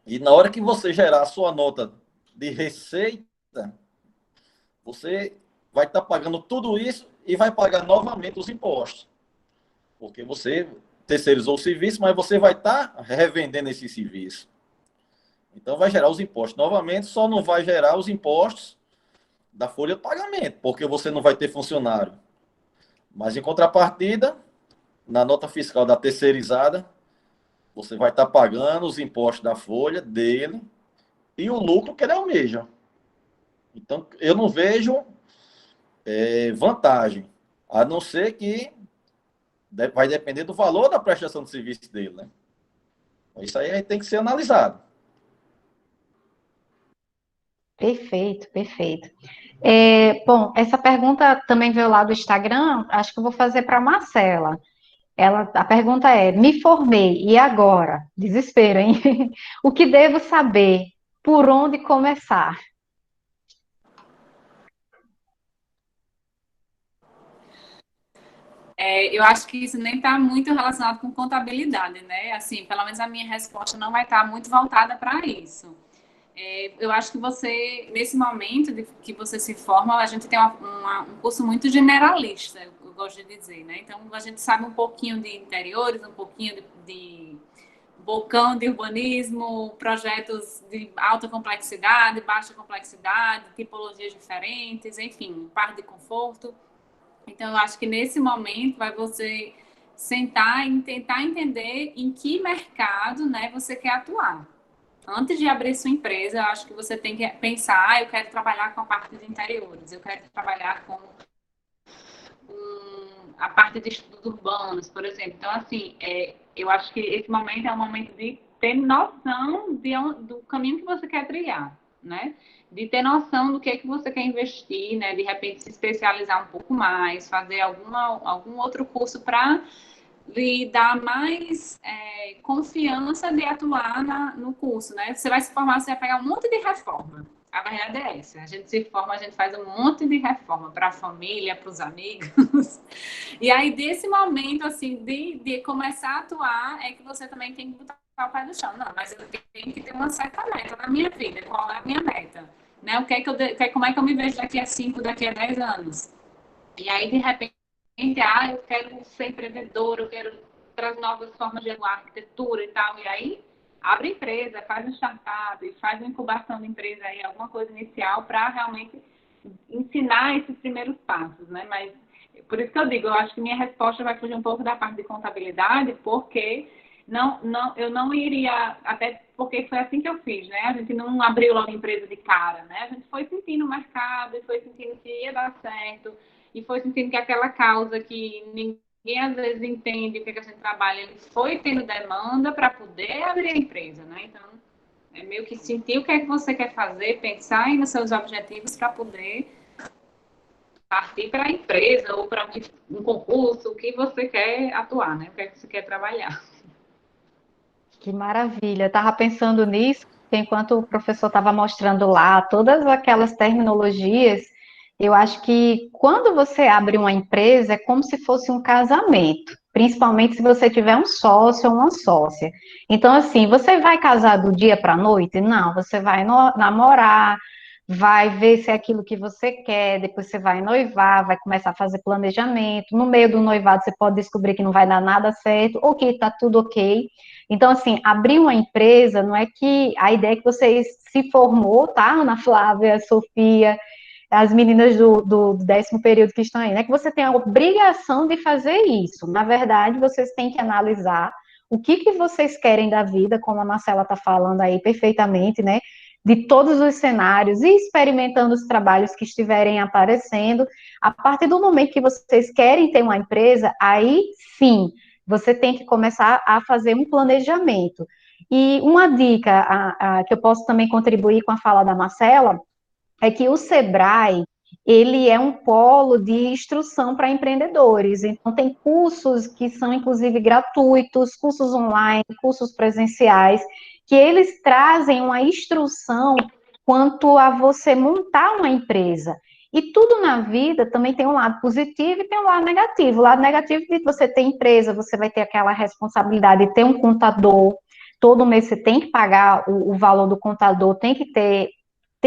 E na hora que você gerar a sua nota de receita, você vai estar pagando tudo isso e vai pagar novamente os impostos. Porque você terceirizou o serviço, mas você vai estar revendendo esse serviço. Então vai gerar os impostos novamente, só não vai gerar os impostos da folha de pagamento, porque você não vai ter funcionário. Mas em contrapartida, na nota fiscal da terceirizada, você vai estar pagando os impostos da folha dele e o lucro que ele almeja. Então, eu não vejo vantagem, a não ser que vai depender do valor da prestação de serviço dele, né? Isso aí tem que ser analisado. Perfeito, perfeito. Bom, essa pergunta também veio lá do Instagram, acho que eu vou fazer para a Marcela. A pergunta é: me formei, e agora? Desespero, hein? O que devo saber? Por onde começar? Eu acho que isso nem está muito relacionado com contabilidade, né? Assim, pelo menos a minha resposta não vai estar muito voltada para isso. Eu acho que você, nesse momento que você se forma, a gente tem um curso muito generalista, eu gosto de dizer, né? Então, a gente sabe um pouquinho de interiores, um pouquinho de bocão de urbanismo, projetos de alta complexidade, baixa complexidade, tipologias diferentes, enfim, parte de conforto. Então, eu acho que nesse momento vai você sentar e tentar entender em que mercado, né, você quer atuar. Antes de abrir sua empresa, eu acho que você tem que pensar, eu quero trabalhar com a parte de interiores, eu quero trabalhar com a parte de estudos urbanos, por exemplo. Então, assim, eu acho que esse momento é um momento de ter noção do caminho que você quer trilhar, né? De ter noção do que é que você quer investir, né? De repente se especializar um pouco mais, fazer algum outro curso para lhe dar mais confiança de atuar no curso, né? Você vai se formar, você vai pegar um monte de reforma. A verdade é essa. A gente se forma, a gente faz um monte de reforma para a família, para os amigos. E aí, desse momento, assim, de começar a atuar, é que você também tem que botar o pé no chão. Não, mas eu tenho que ter uma certa meta na minha vida. Qual é a minha meta? Né? Como é que eu me vejo daqui a 5, daqui a 10 anos? E aí, de repente, eu quero ser empreendedora, eu quero trazer novas formas de arquitetura e tal. E aí, abre empresa, faz um startup, faz uma incubação de empresa aí, alguma coisa inicial para realmente ensinar esses primeiros passos, né? Mas por isso que eu digo, eu acho que minha resposta vai fugir um pouco da parte de contabilidade, porque eu não iria, até porque foi assim que eu fiz, né? A gente não abriu logo empresa de cara, né? A gente foi sentindo o mercado, e foi sentindo que ia dar certo, e foi sentindo que aquela causa que ninguém às vezes entende o que a gente trabalha, ele foi tendo demanda para poder abrir a empresa, né? Então, é meio que sentir o que é que você quer fazer, pensar aí nos seus objetivos para poder partir para a empresa ou para um concurso, o que você quer atuar, né? O que é que você quer trabalhar. Que maravilha. Eu estava pensando nisso, enquanto o professor estava mostrando lá todas aquelas terminologias, eu acho que quando você abre uma empresa é como se fosse um casamento, principalmente se você tiver um sócio ou uma sócia. Então, assim, você vai casar do dia para a noite? Não, você vai namorar, vai ver se é aquilo que você quer, depois você vai noivar, vai começar a fazer planejamento. No meio do noivado, você pode descobrir que não vai dar nada certo, ou que está tudo ok. Então, assim, abrir uma empresa não é que a ideia é que você se formou, tá, Ana Flávia, Sofia, as meninas do 10º período que estão aí, não é que você tem a obrigação de fazer isso. Na verdade, vocês têm que analisar o que vocês querem da vida, como a Marcela está falando aí perfeitamente, né? De todos os cenários e experimentando os trabalhos que estiverem aparecendo. A partir do momento que vocês querem ter uma empresa, aí sim, você tem que começar a fazer um planejamento. E uma dica que eu posso também contribuir com a fala da Marcela é que o Sebrae, ele é um polo de instrução para empreendedores. Então, tem cursos que são, inclusive, gratuitos, cursos online, cursos presenciais, que eles trazem uma instrução quanto a você montar uma empresa. E tudo na vida também tem um lado positivo e tem um lado negativo. O lado negativo é que você tem empresa, você vai ter aquela responsabilidade de ter um contador, todo mês você tem que pagar o valor do contador, tem que ter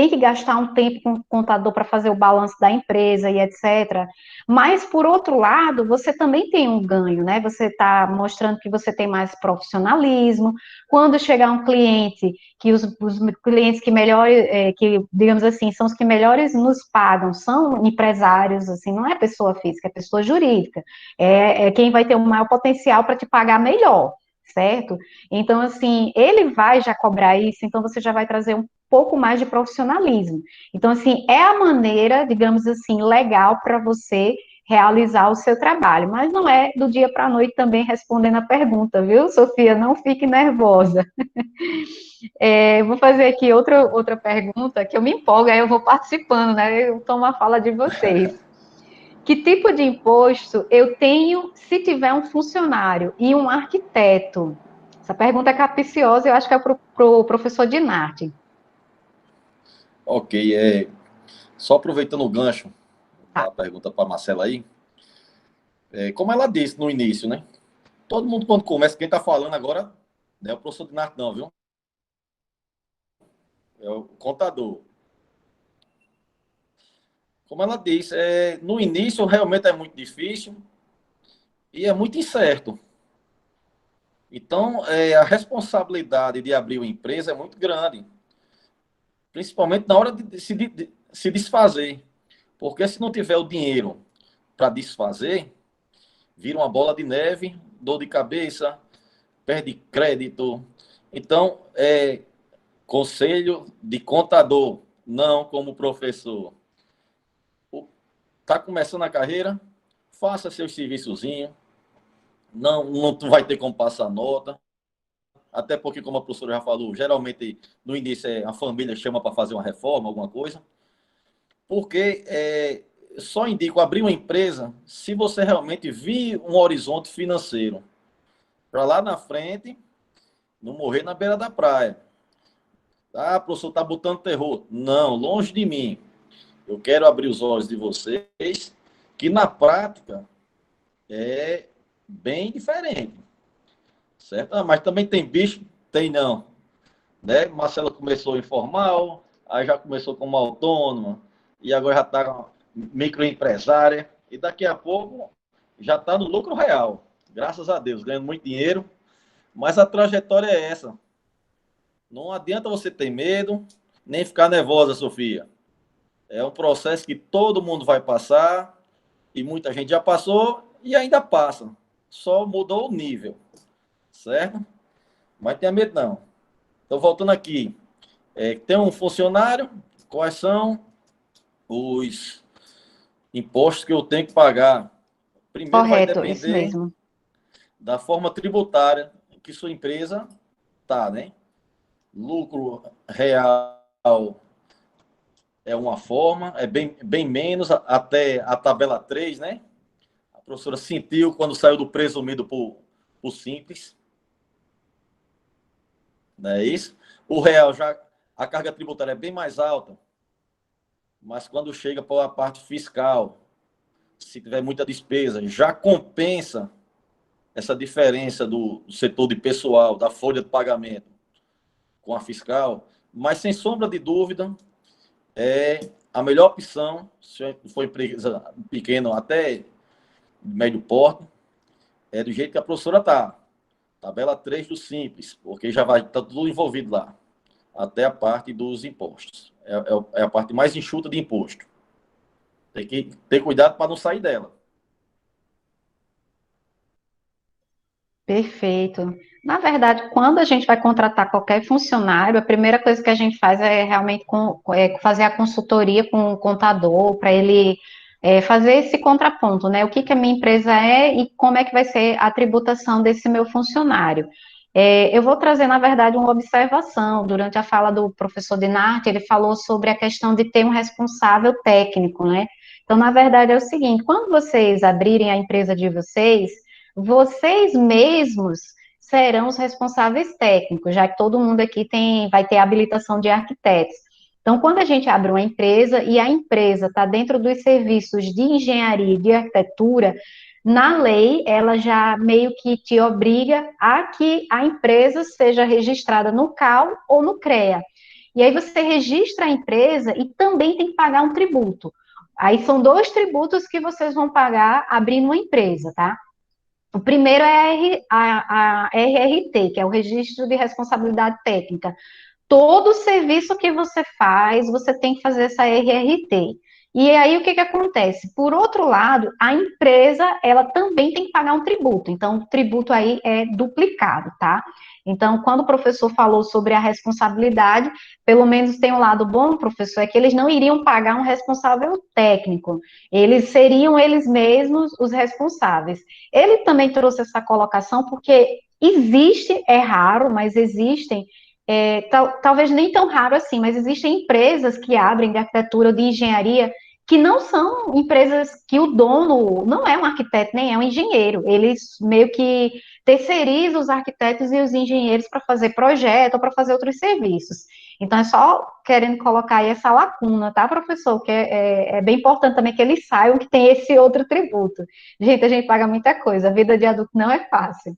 tem que gastar um tempo com o contador para fazer o balanço da empresa e etc. Mas, por outro lado, você também tem um ganho, né? Você está mostrando que você tem mais profissionalismo. Quando chegar um cliente, que os clientes que melhor, que, digamos assim, são os que melhores nos pagam, são empresários, assim, não é pessoa física, é pessoa jurídica. É quem vai ter o maior potencial para te pagar melhor, certo? Então, assim, ele vai já cobrar isso, então você já vai trazer um pouco mais de profissionalismo. Então, assim, é a maneira, digamos assim, legal para você realizar o seu trabalho, mas não é do dia para a noite também respondendo a pergunta, viu, Sofia? Não fique nervosa. Vou fazer aqui outra pergunta, que eu me empolgo, aí eu vou participando, né? Eu tomo a fala de vocês. Que tipo de imposto eu tenho se tiver um funcionário e um arquiteto? Essa pergunta é capciosa, eu acho que é para o professor Dinardi. Ok, só aproveitando o gancho Tá. da pergunta para a Marcela aí, como ela disse no início, né? Todo mundo quando começa, quem está falando agora não é o professor Dinardi não, viu? É o contador. Como ela disse, no início realmente é muito difícil e é muito incerto. Então, a responsabilidade de abrir uma empresa é muito grande, principalmente na hora de se desfazer. Porque se não tiver o dinheiro para desfazer, vira uma bola de neve, dor de cabeça, perde crédito. Então, conselho de contador, não como professor. Está começando a carreira, faça seu serviçozinho, não vai ter como passar nota, até porque, como a professora já falou, geralmente no início a família chama para fazer uma reforma, alguma coisa, porque só indico abrir uma empresa se você realmente vir um horizonte financeiro, para lá na frente não morrer na beira da praia. Ah, professor, está botando terror. Não, longe de mim. Eu quero abrir os olhos de vocês, que na prática é bem diferente. Certo? Ah, mas também tem bicho? Tem não. Né? Marcela começou informal, aí já começou como autônoma, e agora já está microempresária, e daqui a pouco já está no lucro real. Graças a Deus, ganhando muito dinheiro. Mas a trajetória é essa. Não adianta você ter medo, nem ficar nervosa, Sofia. É um processo que todo mundo vai passar, e muita gente já passou e ainda passa. Só mudou o nível, certo? Mas tenha medo não. Então, voltando aqui, tem um funcionário, quais são os impostos que eu tenho que pagar? Primeiro vai Correto, isso depender mesmo. da forma tributária que sua empresa está, né? Lucro real é uma forma, é bem menos, até a tabela 3, né? A professora sentiu quando saiu do presumido por simples, não é isso? O real já, a carga tributária é bem mais alta, mas quando chega para a parte fiscal, se tiver muita despesa, já compensa essa diferença do setor de pessoal, da folha de pagamento com a fiscal, mas sem sombra de dúvida, é a melhor opção, se for empresa pequena até médio porte, é do jeito que a professora está. Tabela 3 do Simples, porque já vai estar tudo envolvido lá, até a parte dos impostos. É a parte mais enxuta de imposto. Tem que ter cuidado para não sair dela. Perfeito. Na verdade, quando a gente vai contratar qualquer funcionário, a primeira coisa que a gente faz é realmente fazer a consultoria com o contador, para ele fazer esse contraponto, né? O que que a minha empresa é e como é que vai ser a tributação desse meu funcionário. Eu vou trazer, na verdade, uma observação. Durante a fala do professor Dinarte, ele falou sobre a questão de ter um responsável técnico, né? Então, na verdade, é o seguinte: quando vocês abrirem a empresa de vocês mesmos serão os responsáveis técnicos, já que todo mundo aqui vai ter habilitação de arquitetos. Então, quando a gente abre uma empresa e a empresa está dentro dos serviços de engenharia e de arquitetura, na lei, ela já meio que te obriga a que a empresa seja registrada no CAU ou no CREA. E aí você registra a empresa e também tem que pagar um tributo. Aí são 2 tributos que vocês vão pagar abrindo uma empresa, tá? O primeiro é a RRT, que é o Registro de Responsabilidade Técnica. Todo serviço que você faz, você tem que fazer essa RRT. E aí o que que acontece? Por outro lado, a empresa, ela também tem que pagar um tributo. Então, o tributo aí é duplicado, tá? Então, quando o professor falou sobre a responsabilidade, pelo menos tem um lado bom, professor, é que eles não iriam pagar um responsável técnico. Eles seriam eles mesmos os responsáveis. Ele também trouxe essa colocação porque existe, é raro, mas existem talvez nem tão raro assim, mas existem empresas que abrem de arquitetura ou de engenharia que não são empresas que o dono não é um arquiteto nem é um engenheiro. Eles meio que terceirizam os arquitetos e os engenheiros para fazer projeto ou para fazer outros serviços. Então, é só querendo colocar aí essa lacuna, tá, professor? Que é bem importante também que eles saibam que tem esse outro tributo. Gente, a gente paga muita coisa, a vida de adulto não é fácil.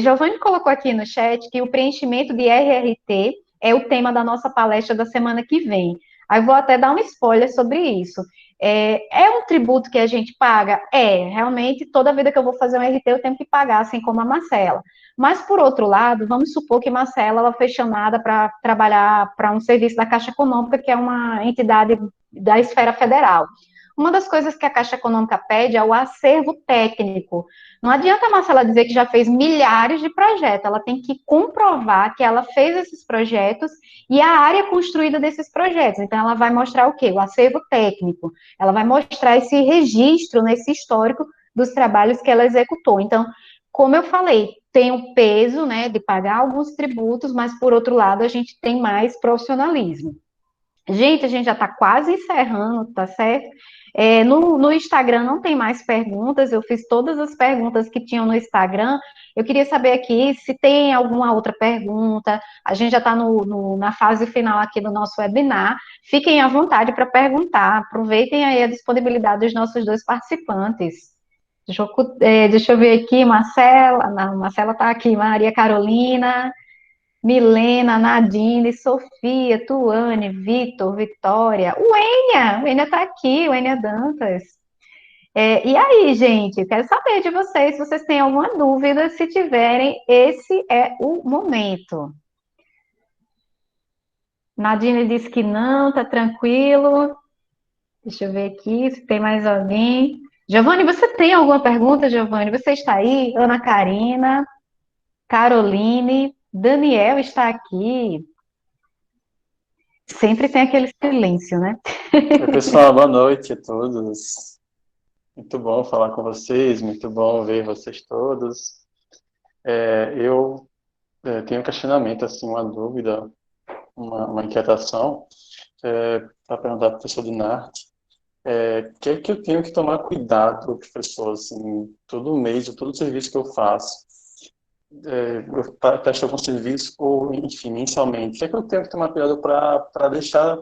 Giovanni colocou aqui no chat que o preenchimento de RRT é o tema da nossa palestra da semana que vem. Aí vou até dar um spoiler sobre isso. É um tributo que a gente paga? Realmente, toda vida que eu vou fazer um RT, eu tenho que pagar, assim como a Marcela. Mas, por outro lado, vamos supor que Marcela ela foi chamada para trabalhar para um serviço da Caixa Econômica, que é uma entidade da esfera federal. Uma das coisas que a Caixa Econômica pede é o acervo técnico. Não adianta a Marcela dizer que já fez milhares de projetos, ela tem que comprovar que ela fez esses projetos e a área construída desses projetos. Então, ela vai mostrar o quê? O acervo técnico. Ela vai mostrar esse registro, nesse histórico dos trabalhos que ela executou. Então, como eu falei, tem o peso, né, de pagar alguns tributos, mas, por outro lado, a gente tem mais profissionalismo. Gente, a gente já está quase encerrando, tá certo? No Instagram não tem mais perguntas, eu fiz todas as perguntas que tinham no Instagram. Eu queria saber aqui se tem alguma outra pergunta. A gente já está na fase final aqui do nosso webinar. Fiquem à vontade para perguntar. Aproveitem aí a disponibilidade dos nossos 2 participantes. Deixa eu ver aqui, Marcela. Não, Marcela está aqui, Maria Carolina. Milena, Nadine, Sofia, Tuane, Vitor, Vitória, o Enia tá aqui, o Enia Dantas. E aí, gente, eu quero saber de vocês, se vocês têm alguma dúvida, se tiverem, esse é o momento. Nadine disse que não, tá tranquilo. Deixa eu ver aqui se tem mais alguém. Giovanni, você tem alguma pergunta, Giovanni? Você está aí? Ana Karina, Caroline, Daniel está aqui. Sempre tem aquele silêncio, né? Oi, pessoal, boa noite a todos. Muito bom falar com vocês, muito bom ver vocês todos. Eu tenho um questionamento, assim, uma dúvida, uma inquietação, para perguntar para o professor Dinarte. O que é que eu tenho que tomar cuidado, professor, assim, todo mês, ou todo serviço que eu faço? Eu presto algum serviço, ou, enfim, mensalmente. O que é que eu tenho que tomar cuidado para deixar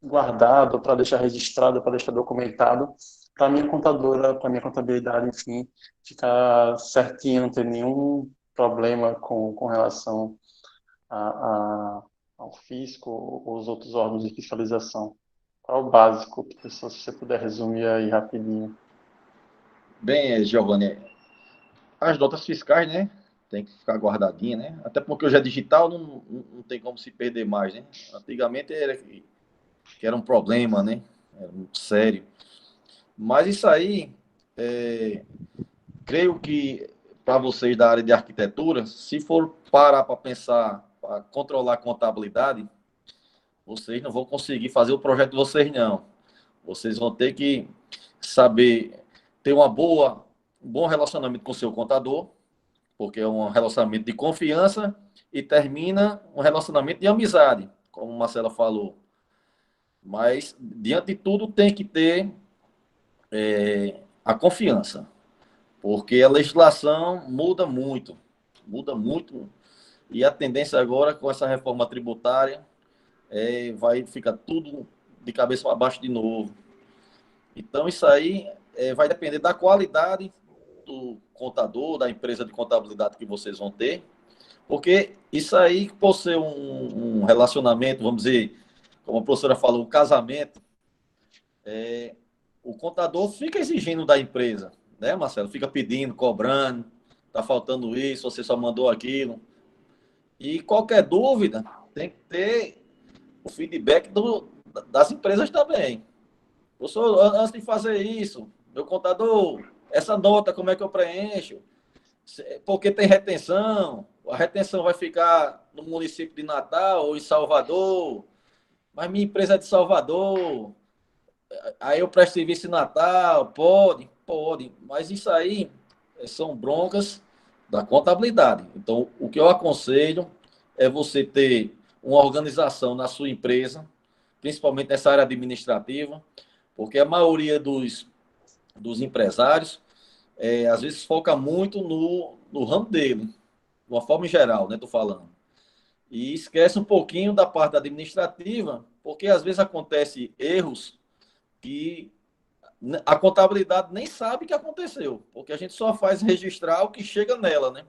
guardado, para deixar registrado, para deixar documentado, para minha contadora, para minha contabilidade, enfim, ficar certinho, não ter nenhum problema com relação ao fisco ou os outros órgãos de fiscalização. Qual é o básico, professor, se você puder resumir aí rapidinho? Bem, Giovanni, as notas fiscais, né? Tem que ficar guardadinha, né? Até porque hoje é digital, não tem como se perder mais, né? Antigamente era um problema, né? Era muito sério. Mas isso aí, creio que para vocês da área de arquitetura, se for parar para pensar, para controlar a contabilidade, vocês não vão conseguir fazer o projeto de vocês, não. Vocês vão ter que saber ter um bom relacionamento com o seu contador, porque é um relacionamento de confiança e termina um relacionamento de amizade, como a Marcela falou. Mas, diante de tudo, tem que ter a confiança, porque a legislação muda muito, e a tendência agora, com essa reforma tributária, vai ficar tudo de cabeça para baixo de novo. Então, isso aí vai depender da qualidade do contador, da empresa de contabilidade que vocês vão ter, Porque isso aí, por ser um relacionamento, vamos dizer, como a professora falou, um casamento, o contador fica exigindo da empresa, né, Marcelo? Fica pedindo, cobrando, tá faltando isso, você só mandou aquilo. E qualquer dúvida, tem que ter o feedback das empresas também. Professor, antes de fazer isso, meu contador, essa nota, como é que eu preencho? Porque tem retenção, a retenção vai ficar no município de Natal ou em Salvador, mas minha empresa é de Salvador, aí eu presto serviço em Natal, pode, pode, mas isso aí são broncas da contabilidade. Então, o que eu aconselho é você ter uma organização na sua empresa, principalmente nessa área administrativa, porque a maioria dos empresários, às vezes, foca muito no ramo dele, de uma forma geral, né? Estou falando. E esquece um pouquinho da parte administrativa, porque às vezes acontece erros que a contabilidade nem sabe que aconteceu, porque a gente só faz registrar o que chega nela, né?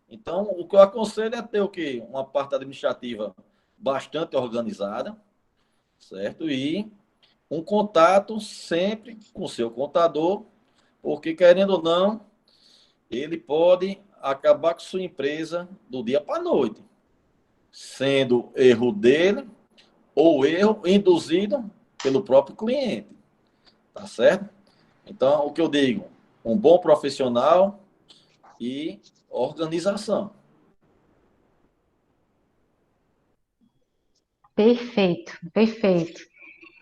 Então, o que eu aconselho é ter o quê? Uma parte administrativa bastante organizada, certo? E um contato sempre com o seu contador, porque, querendo ou não, ele pode acabar com sua empresa do dia para a noite, sendo erro dele ou erro induzido pelo próprio cliente, tá certo? Então, o que eu digo, um bom profissional e organização. Perfeito, perfeito.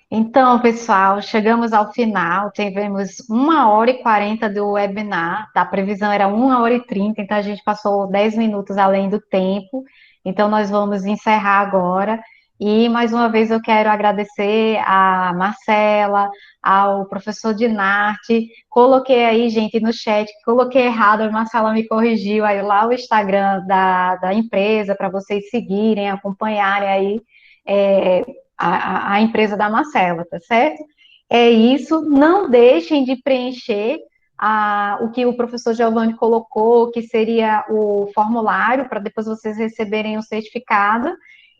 Então, pessoal, chegamos ao final. Tivemos 1h40 do webinar. A previsão era 1h30, então a gente passou 10 minutos além do tempo. Então, nós vamos encerrar agora. E mais uma vez eu quero agradecer a Marcela, ao professor Dinarte. Coloquei aí, gente, no chat, coloquei errado, a Marcela me corrigiu aí lá o Instagram da empresa para vocês seguirem, acompanharem aí. É, a empresa da Marcela, tá certo? É isso, não deixem de preencher o que o professor Giovanni colocou, que seria o formulário, para depois vocês receberem o certificado.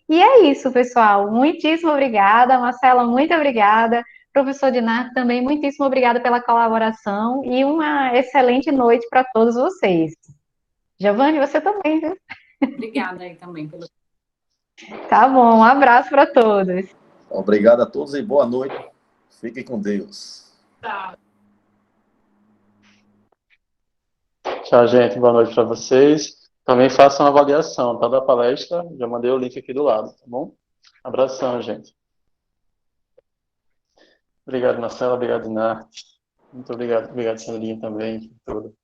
E é isso, pessoal. Muitíssimo obrigada, Marcela, muito obrigada. Professor Dinar, também muitíssimo obrigada pela colaboração e uma excelente noite para todos vocês. Giovanni, você também, viu? Obrigada aí também pelo. Tá bom, um abraço para todos. Obrigado a todos e boa noite. Fiquem com Deus. Tchau, gente. Boa noite para vocês. Também façam uma avaliação, tá? Da palestra. Já mandei o link aqui do lado, tá bom? Abração, gente. Obrigado, Marcela. Obrigado, Nath. Muito obrigado. Obrigado, Sandrinha, também. Por tudo.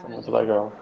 Foi muito legal.